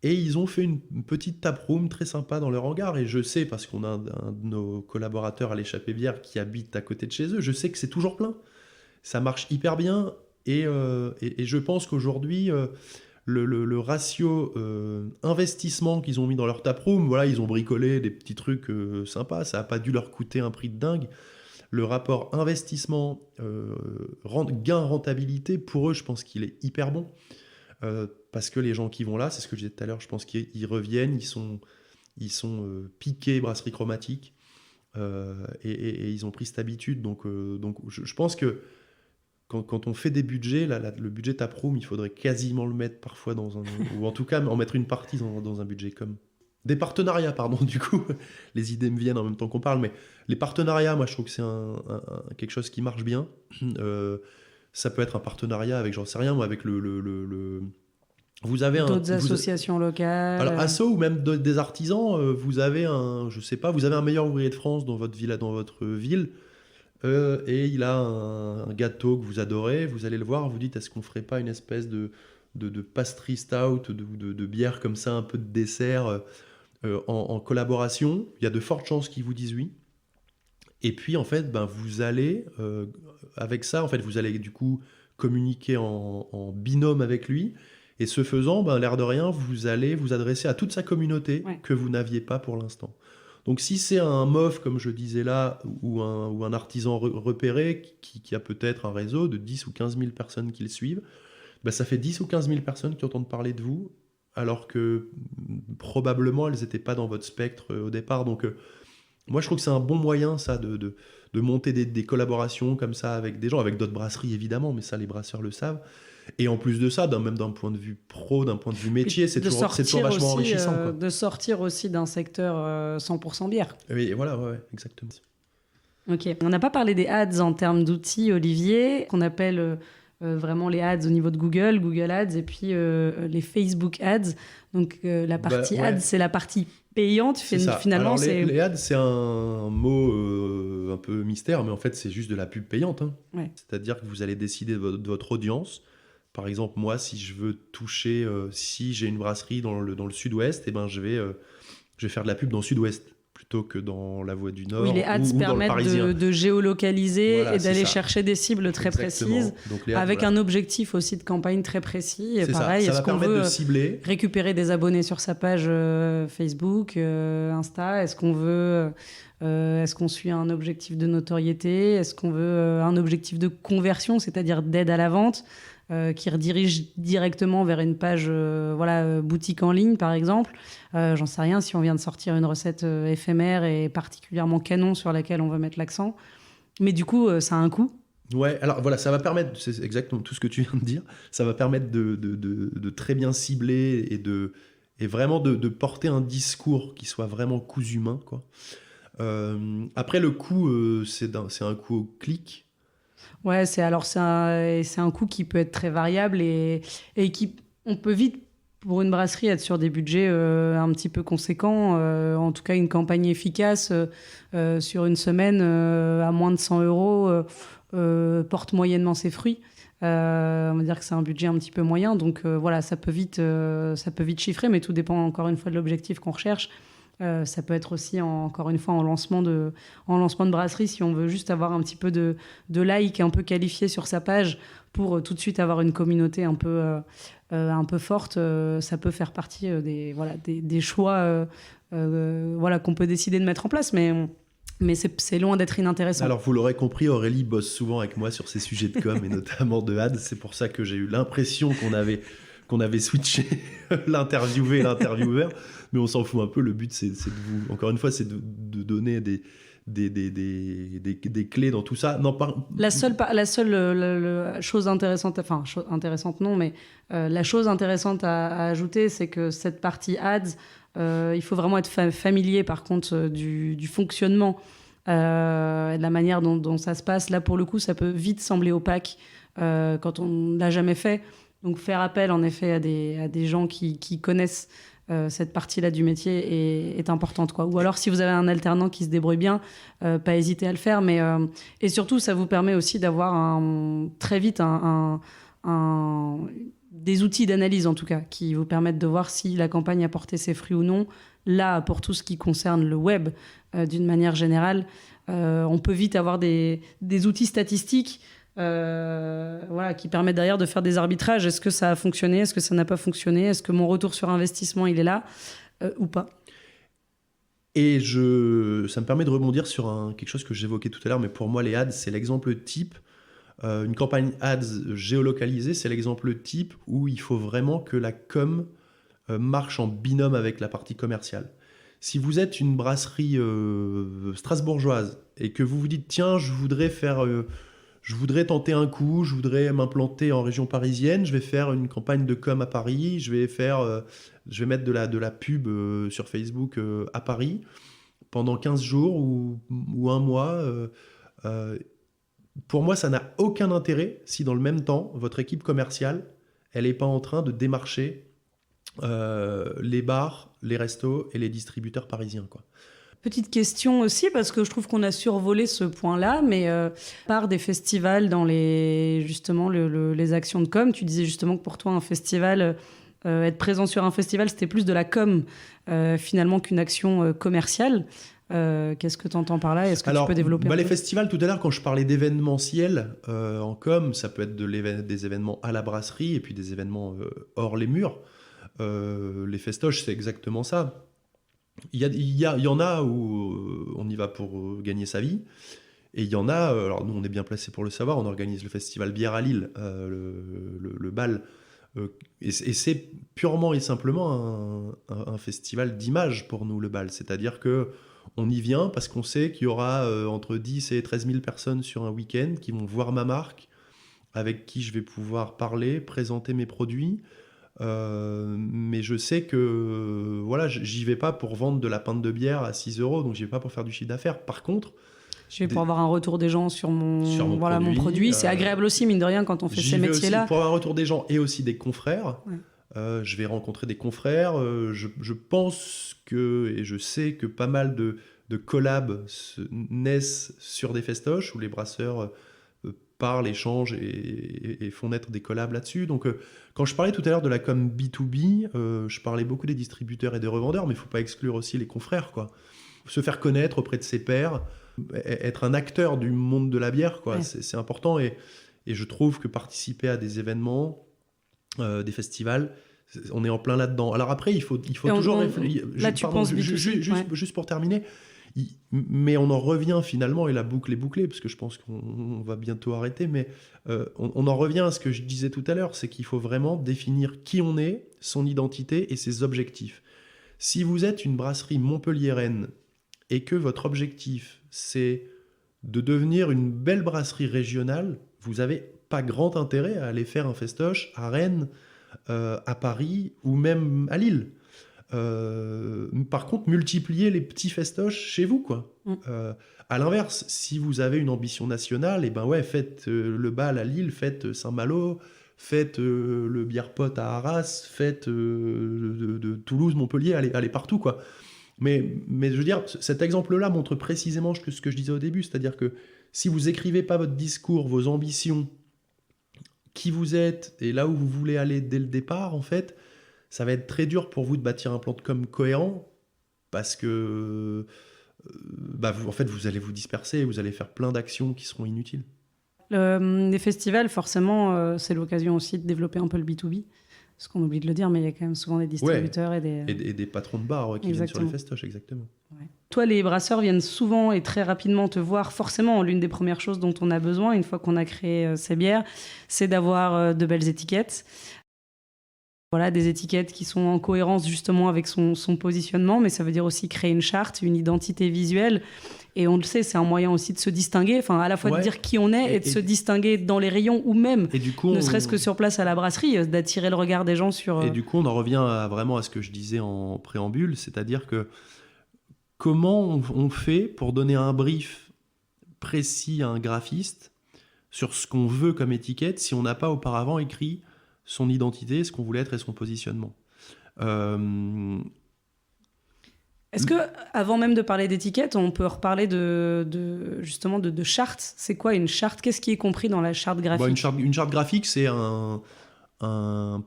Et ils ont fait une petite taproom très sympa dans leur hangar. Et je sais, parce qu'on a un de nos collaborateurs à l'Échappée Bière qui habite à côté de chez eux, je sais que c'est toujours plein. Ça marche hyper bien. Et je pense qu'aujourd'hui, le ratio investissement qu'ils ont mis dans leur taproom, voilà, ils ont bricolé des petits trucs sympas, ça n'a pas dû leur coûter un prix de dingue. Le rapport investissement gain rentabilité, pour eux, je pense qu'il est hyper bon. Parce que les gens qui vont là, c'est ce que je disais tout à l'heure, je pense qu'ils reviennent, ils sont piqués brasserie Chromatique et ils ont pris cette habitude. Donc je pense que quand on fait des budgets, le budget taproom, il faudrait quasiment le mettre parfois ou en tout cas en mettre une partie dans un budget com. Des partenariats, pardon, du coup, les idées me viennent en même temps qu'on parle, mais les partenariats, moi je trouve que c'est quelque chose qui marche bien. Ça peut être un partenariat avec, j'en sais rien, moi, avec vous avez d'autres associations locales. Alors, asso ou même des artisans, vous avez vous avez un meilleur ouvrier de France dans votre ville, et il a un gâteau que vous adorez, vous allez le voir, vous dites, est-ce qu'on ferait pas une espèce de pastry stout, de bière comme ça, un peu de dessert en collaboration. Il y a de fortes chances qu'ils vous disent oui. Et puis, en fait, vous allez, avec ça, en fait, vous allez du coup communiquer en binôme avec lui. Et ce faisant, l'air de rien, vous allez vous adresser à toute sa communauté que vous n'aviez pas pour l'instant. Donc si c'est un MOF, comme je disais là, ou un artisan repéré qui a peut-être un réseau de 10 ou 15 000 personnes qui le suivent, ça fait 10 ou 15 000 personnes qui entendent parler de vous, alors que probablement elles n'étaient pas dans votre spectre au départ. Donc moi je trouve que c'est un bon moyen ça de monter des collaborations comme ça avec des gens, avec d'autres brasseries évidemment, mais ça les brasseurs le savent. Et en plus de ça, même d'un point de vue pro, d'un point de vue métier, c'est toujours vachement enrichissant. Quoi. De sortir aussi d'un secteur 100% bière. Oui, voilà, ouais, exactement. Ok, on n'a pas parlé des ads en termes d'outils, Olivier, qu'on appelle vraiment les ads au niveau de Google Ads, et puis les Facebook Ads. Donc la partie ads, c'est la partie payante. Finalement, les ads, c'est un mot un peu mystère, mais en fait, c'est juste de la pub payante. Hein. Ouais. C'est-à-dire que vous allez décider de votre audience. Par exemple, moi, si je veux toucher, si j'ai une brasserie dans le sud-ouest, je vais faire de la pub dans le sud-ouest plutôt que dans la Voie du Nord. Oui, les ads permettent de géolocaliser et d'aller chercher des cibles très précises, ads, avec un objectif aussi de campagne très précis. Et pareil, est-ce qu'on veut récupérer des abonnés sur sa page Facebook, Insta? Est-ce qu'on suit un objectif de notoriété? Est-ce qu'on veut un objectif de conversion, c'est-à-dire d'aide à la vente? Qui redirige directement vers une page boutique en ligne, par exemple. J'en sais rien, si on vient de sortir une recette éphémère et particulièrement canon sur laquelle on veut mettre l'accent. Mais du coup, ça a un coût. Ouais, alors voilà, ça va permettre, c'est exactement tout ce que tu viens de dire, ça va permettre de très bien cibler et vraiment de porter un discours qui soit vraiment cousu main, quoi. Après, le coût, c'est un coût au clic. Ouais, c'est un coût qui peut être très variable et on peut vite, pour une brasserie, être sur des budgets un petit peu conséquents. En tout cas, une campagne efficace sur une semaine à moins de 100 € porte moyennement ses fruits. On va dire que c'est un budget un petit peu moyen. Donc ça peut vite chiffrer, mais tout dépend encore une fois de l'objectif qu'on recherche. Ça peut être aussi, encore une fois, en lancement de brasserie, si on veut juste avoir un petit peu de like un peu qualifié sur sa page pour tout de suite avoir une communauté un peu forte. Ça peut faire partie des choix qu'on peut décider de mettre en place, mais c'est loin d'être inintéressant. Alors, vous l'aurez compris, Aurélie bosse souvent avec moi sur ces sujets de com et notamment de ads. C'est pour ça que j'ai eu l'impression qu'on avait switché l'interviewé et l'intervieweur, mais on s'en fout un peu. Le but, c'est de vous, encore une fois, c'est de donner des clés dans tout ça. Non, la seule chose intéressante, intéressante non, mais la chose intéressante à ajouter, c'est que cette partie ads, il faut vraiment être familier par contre du fonctionnement, de la manière dont ça se passe. Là, pour le coup, ça peut vite sembler opaque quand on ne l'a jamais fait. Donc faire appel en effet à des gens qui connaissent cette partie-là du métier est importante, quoi. Ou alors si vous avez un alternant qui se débrouille bien, pas hésiter à le faire. Et surtout, ça vous permet aussi d'avoir très vite des outils d'analyse, en tout cas, qui vous permettent de voir si la campagne a porté ses fruits ou non. Là, pour tout ce qui concerne le web, d'une manière générale, on peut vite avoir des outils statistiques qui permettent derrière de faire des arbitrages. Est-ce que ça a fonctionné? Est-ce que ça n'a pas fonctionné? Est-ce que mon retour sur investissement, il est là ou pas? Et ça me permet de rebondir sur quelque chose que j'évoquais tout à l'heure, mais pour moi, les ads, c'est l'exemple type. Une campagne ads géolocalisée, c'est l'exemple type où il faut vraiment que la com marche en binôme avec la partie commerciale. Si vous êtes une brasserie strasbourgeoise et que vous vous dites « Tiens, je voudrais tenter un coup, je voudrais m'implanter en région parisienne, je vais faire une campagne de com à Paris, je vais mettre de la pub sur Facebook à Paris pendant 15 jours ou un mois. Pour moi, ça n'a aucun intérêt si dans le même temps, votre équipe commerciale, elle n'est pas en train de démarcher les bars, les restos et les distributeurs parisiens, quoi. Petite question aussi, parce que je trouve qu'on a survolé ce point-là, mais par des festivals dans les actions de com, tu disais justement que pour toi, un festival, être présent sur un festival, c'était plus de la com finalement qu'une action commerciale. Qu'est-ce que tu entends par là? Est-ce que Alors, tu peux développer un les peu? festivals, tout à l'heure, quand je parlais d'événementiel en com, ça peut être des événements à la brasserie et puis des événements hors les murs. Les festoches, c'est exactement ça. Il y en a où on y va pour gagner sa vie. Et il y en a, alors nous on est bien placés pour le savoir, on organise le festival Bière à Lille, le bal. Et c'est purement et simplement un festival d'image pour nous, le bal. C'est-à-dire que on y vient parce qu'on sait qu'il y aura entre 10 et 13 000 personnes sur un week-end qui vont voir ma marque, avec qui je vais pouvoir parler, présenter mes produits. Mais je sais que voilà, j'y vais pas pour vendre de la pinte de bière à 6 euros, donc j'y vais pas pour faire du chiffre d'affaires. Par contre, Je vais pour avoir un retour des gens sur mon produit. C'est agréable aussi, mine de rien, quand on fait ces métiers-là. Aussi pour avoir un retour des gens et aussi des confrères. Ouais. Je vais rencontrer des confrères. Je pense que, et je sais que pas mal de collabs naissent sur des festoches où les brasseurs parlent, échangent et font naître des collabs là-dessus. Donc, quand je parlais tout à l'heure de la com B2B, je parlais beaucoup des distributeurs et des revendeurs, mais il ne faut pas exclure aussi les confrères, quoi. Se faire connaître auprès de ses pairs, être un acteur du monde de la bière, quoi. Ouais. C'est important et je trouve que participer à des événements, des festivals, on est en plein là-dedans. Alors après, il faut toujours réfléchir. Là, tu penses juste pour terminer, mais on en revient finalement, et la boucle est bouclée, parce que je pense qu'on va bientôt arrêter, mais on en revient à ce que je disais tout à l'heure, c'est qu'il faut vraiment définir qui on est, son identité et ses objectifs. Si vous êtes une brasserie montpelliéraine et que votre objectif, c'est de devenir une belle brasserie régionale, vous n'avez pas grand intérêt à aller faire un festoche à Rennes, à Paris ou même à Lille. Par contre, multipliez les petits festoches chez vous, quoi. À l'inverse, si vous avez une ambition nationale, et ben ouais, faites le bal à Lille, faites Saint-Malo, faites le bière pot à Arras, faites de Toulouse, Montpellier, allez partout, quoi. Mais je veux dire, cet exemple-là montre précisément ce que je disais au début, c'est-à-dire que si vous écrivez pas votre discours, vos ambitions, qui vous êtes et là où vous voulez aller dès le départ, en fait, ça va être très dur pour vous de bâtir un plan de com cohérent parce que vous allez vous disperser, vous allez faire plein d'actions qui seront inutiles. Les festivals, forcément, c'est l'occasion aussi de développer un peu le B2B. Ce qu'on oublie de le dire, mais il y a quand même souvent des distributeurs et des patrons de bar qui viennent sur les festoches, exactement. Ouais. Toi, les brasseurs viennent souvent et très rapidement te voir. Forcément, l'une des premières choses dont on a besoin, une fois qu'on a créé ces bières, c'est d'avoir de belles étiquettes. Voilà, des étiquettes qui sont en cohérence justement avec son positionnement, mais ça veut dire aussi créer une charte, une identité visuelle. Et on le sait, c'est un moyen aussi de se distinguer, enfin à la fois de dire qui on est et de se distinguer dans les rayons ou même, et du coup, ne serait-ce que sur place à la brasserie, d'attirer le regard des gens sur... Et du coup, on en revient vraiment à ce que je disais en préambule, c'est-à-dire que comment on fait pour donner un brief précis à un graphiste sur ce qu'on veut comme étiquette si on n'a pas auparavant écrit son identité, ce qu'on voulait être et son positionnement. Est-ce que, avant même de parler d'étiquette, on peut reparler justement de charte? C'est quoi une charte? Qu'est-ce qui est compris dans la charte graphique? Une charte graphique, c'est un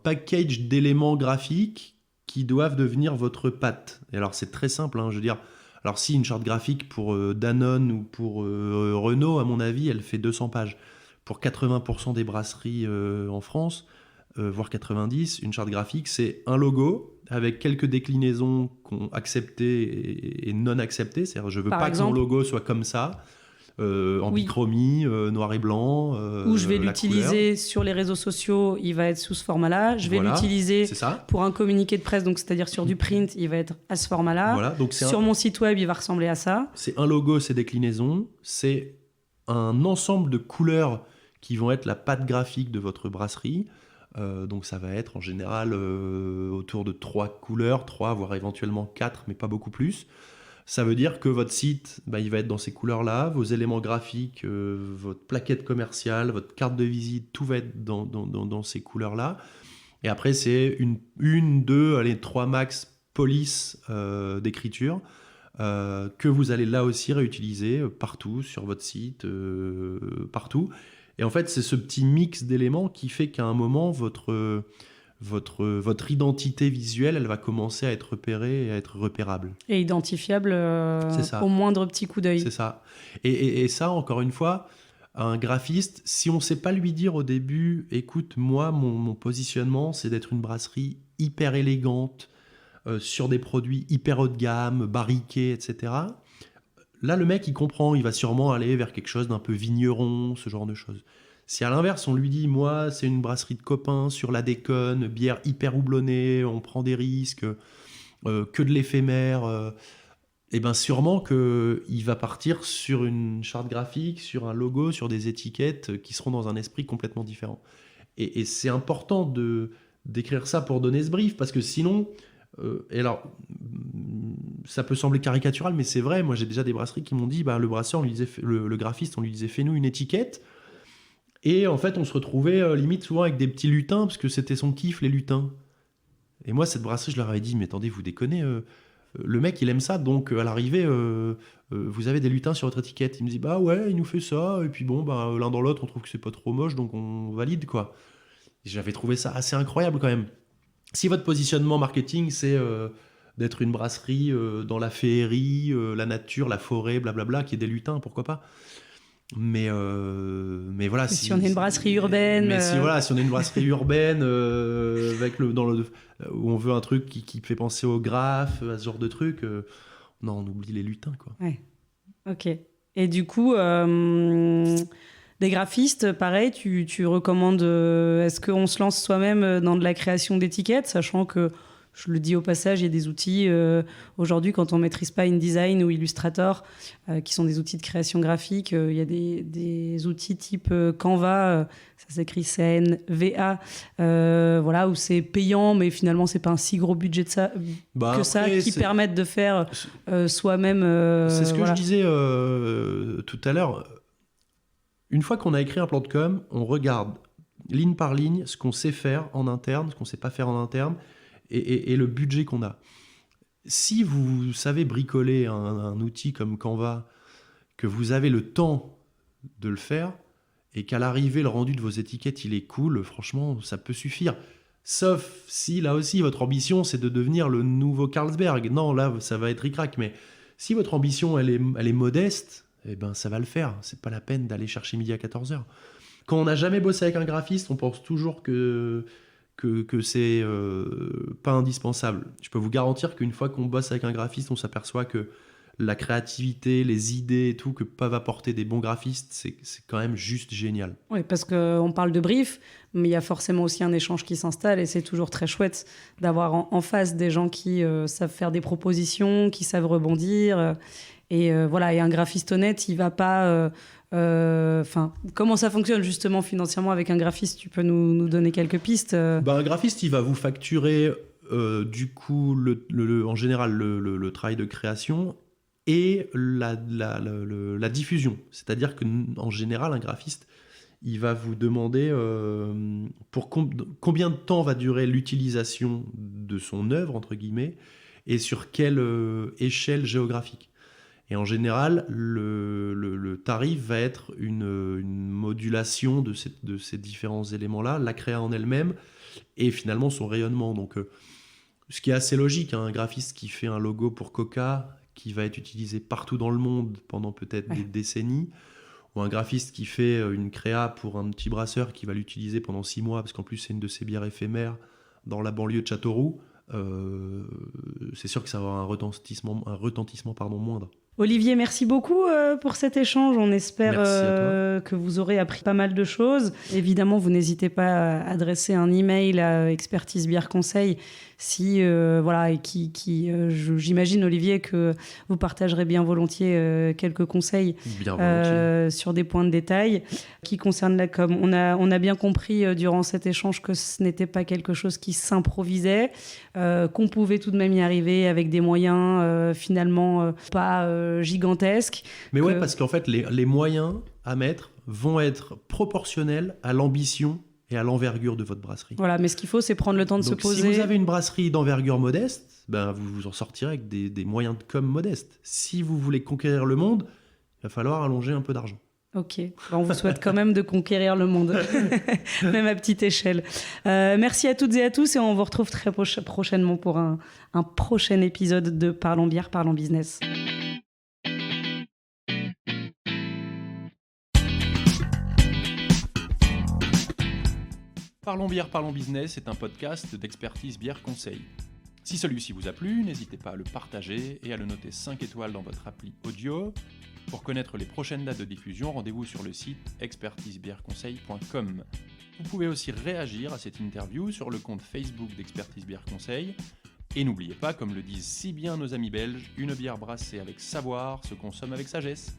package d'éléments graphiques qui doivent devenir votre patte. Et alors, c'est très simple, je veux dire. Alors, si une charte graphique pour Danone ou pour Renault, à mon avis, elle fait 200 pages. Pour 80% des brasseries en France, voire 90, une charte graphique, c'est un logo avec quelques déclinaisons acceptées et non acceptées. C'est-à-dire, je veux pas que mon logo soit comme ça, en bichromie, noir et blanc. Ou je vais l'utiliser sur les réseaux sociaux, il va être sous ce format-là. Je vais l'utiliser pour un communiqué de presse, donc c'est-à-dire sur du print, il va être à ce format-là. Voilà, donc sur mon site web, il va ressembler à ça. C'est un logo, c'est déclinaisons, c'est un ensemble de couleurs qui vont être la patte graphique de votre brasserie. Donc ça va être en général autour de 3 couleurs, 3 voire éventuellement 4, mais pas beaucoup plus. Ça veut dire que votre site, il va être dans ces couleurs-là, vos éléments graphiques, votre plaquette commerciale, votre carte de visite, tout va être dans ces couleurs-là. Et après, c'est une, 2, allez, 3 max polices d'écriture que vous allez là aussi réutiliser partout sur votre site, partout. Et en fait, c'est ce petit mix d'éléments qui fait qu'à un moment, votre votre identité visuelle, elle va commencer à être repérée et à être repérable. Et identifiable C'est ça. au moindre petit coup d'œil. C'est ça. Et ça, encore une fois, un graphiste, si on ne sait pas lui dire au début, écoute, moi, mon positionnement, c'est d'être une brasserie hyper élégante, sur des produits hyper haut de gamme, barriqués, etc. Là, le mec, il comprend, il va sûrement aller vers quelque chose d'un peu vigneron, ce genre de choses. Si à l'inverse, on lui dit, moi, c'est une brasserie de copains, sur la déconne, bière hyper houblonnée, on prend des risques, que de l'éphémère, et bien sûrement qu'il va partir sur une charte graphique, sur un logo, sur des étiquettes qui seront dans un esprit complètement différent. Et c'est important d'écrire ça pour donner ce brief, parce que sinon... et alors, ça peut sembler caricatural, mais c'est vrai. Moi, j'ai déjà des brasseries qui m'ont dit, le brasseur, le graphiste, on lui disait, fais-nous une étiquette. Et en fait, on se retrouvait limite souvent avec des petits lutins, parce que c'était son kiff, les lutins. Et moi, cette brasserie, je leur avais dit, mais attendez, vous déconnez, le mec, il aime ça, donc à l'arrivée, vous avez des lutins sur votre étiquette. Il me dit, bah ouais, il nous fait ça, et puis bon, l'un dans l'autre, on trouve que c'est pas trop moche, donc on valide, quoi. Et j'avais trouvé ça assez incroyable, quand même. Si votre positionnement marketing, c'est d'être une brasserie dans la féerie, la nature, la forêt, blablabla, qui est des lutins, pourquoi pas. Mais voilà. Si on est une brasserie urbaine. Mais si on est une brasserie urbaine, avec où on veut un truc qui fait penser au graphe, à ce genre de truc, non, on oublie les lutins, quoi. Ouais. Ok. Et du coup, des graphistes, pareil, tu recommandes. Est-ce qu'on se lance soi-même dans de la création d'étiquettes, sachant que, je le dis au passage, il y a des outils aujourd'hui, quand on ne maîtrise pas InDesign ou Illustrator, qui sont des outils de création graphique. Il y a des outils type Canva, ça s'écrit CNVA, où c'est payant, mais finalement, ce n'est pas un si gros budget de ça, qui permettent de faire soi-même. C'est ce que je disais tout à l'heure. Une fois qu'on a écrit un plan de com, on regarde ligne par ligne ce qu'on sait faire en interne, ce qu'on ne sait pas faire en interne, et le budget qu'on a. Si vous savez bricoler un outil comme Canva, que vous avez le temps de le faire, et qu'à l'arrivée, le rendu de vos étiquettes, il est cool, franchement, ça peut suffire. Sauf si, là aussi, votre ambition, c'est de devenir le nouveau Carlsberg. Non, là, ça va être ric-rac. Mais si votre ambition, elle est modeste, eh ben, ça va le faire. C'est pas la peine d'aller chercher midi à 14h. Quand on n'a jamais bossé avec un graphiste, on pense toujours que c'est pas indispensable. Je peux vous garantir qu'une fois qu'on bosse avec un graphiste, on s'aperçoit que la créativité, les idées et tout que peuvent apporter des bons graphistes, c'est quand même juste génial. Oui, parce qu'on parle de brief, mais il y a forcément aussi un échange qui s'installe, et c'est toujours très chouette d'avoir en face des gens qui savent faire des propositions, qui savent rebondir. Et un graphiste honnête, il va pas... comment ça fonctionne justement financièrement avec un graphiste? Tu peux nous donner quelques pistes? Un graphiste, il va vous facturer du coup en général le travail de création et la diffusion. C'est-à-dire qu'en général, un graphiste, il va vous demander pour combien de temps va durer l'utilisation de son œuvre, entre guillemets, et sur quelle échelle géographique. Et en général, le tarif va être une modulation de ces différents éléments-là, la créa en elle-même et finalement son rayonnement. Donc, ce qui est assez logique, un graphiste qui fait un logo pour Coca, qui va être utilisé partout dans le monde pendant peut-être des décennies, ou un graphiste qui fait une créa pour un petit brasseur qui va l'utiliser pendant 6 mois, parce qu'en plus c'est une de ses bières éphémères dans la banlieue de Châteauroux, c'est sûr que ça va avoir un retentissement moindre. Olivier, merci beaucoup pour cet échange. On espère que vous aurez appris pas mal de choses. Évidemment, vous n'hésitez pas à adresser un email à Expertise Bière Conseil si j'imagine, Olivier, que vous partagerez bien volontiers quelques conseils sur des points de détail qui concernent la com. On a bien compris durant cet échange que ce n'était pas quelque chose qui s'improvisait, qu'on pouvait tout de même y arriver avec des moyens finalement pas gigantesques. Mais ouais, parce qu'en fait, les moyens à mettre vont être proportionnels à l'ambition et à l'envergure de votre brasserie. Voilà, mais ce qu'il faut, c'est prendre le temps de se poser. Si vous avez une brasserie d'envergure modeste, vous vous en sortirez avec des moyens de com modestes. Si vous voulez conquérir le monde, il va falloir allonger un peu d'argent. Ok, on vous souhaite quand même de conquérir le monde, même à petite échelle. Merci à toutes et à tous et on vous retrouve très prochainement pour un prochain épisode de Parlons bière, parlons business. Parlons bière, parlons business est un podcast d'Expertise Bière Conseil. Si celui-ci vous a plu, n'hésitez pas à le partager et à le noter 5 étoiles dans votre appli audio. Pour connaître les prochaines dates de diffusion, rendez-vous sur le site expertisebièreconseil.com. Vous pouvez aussi réagir à cette interview sur le compte Facebook d'Expertise Bière Conseil. Et n'oubliez pas, comme le disent si bien nos amis belges, une bière brassée avec savoir se consomme avec sagesse.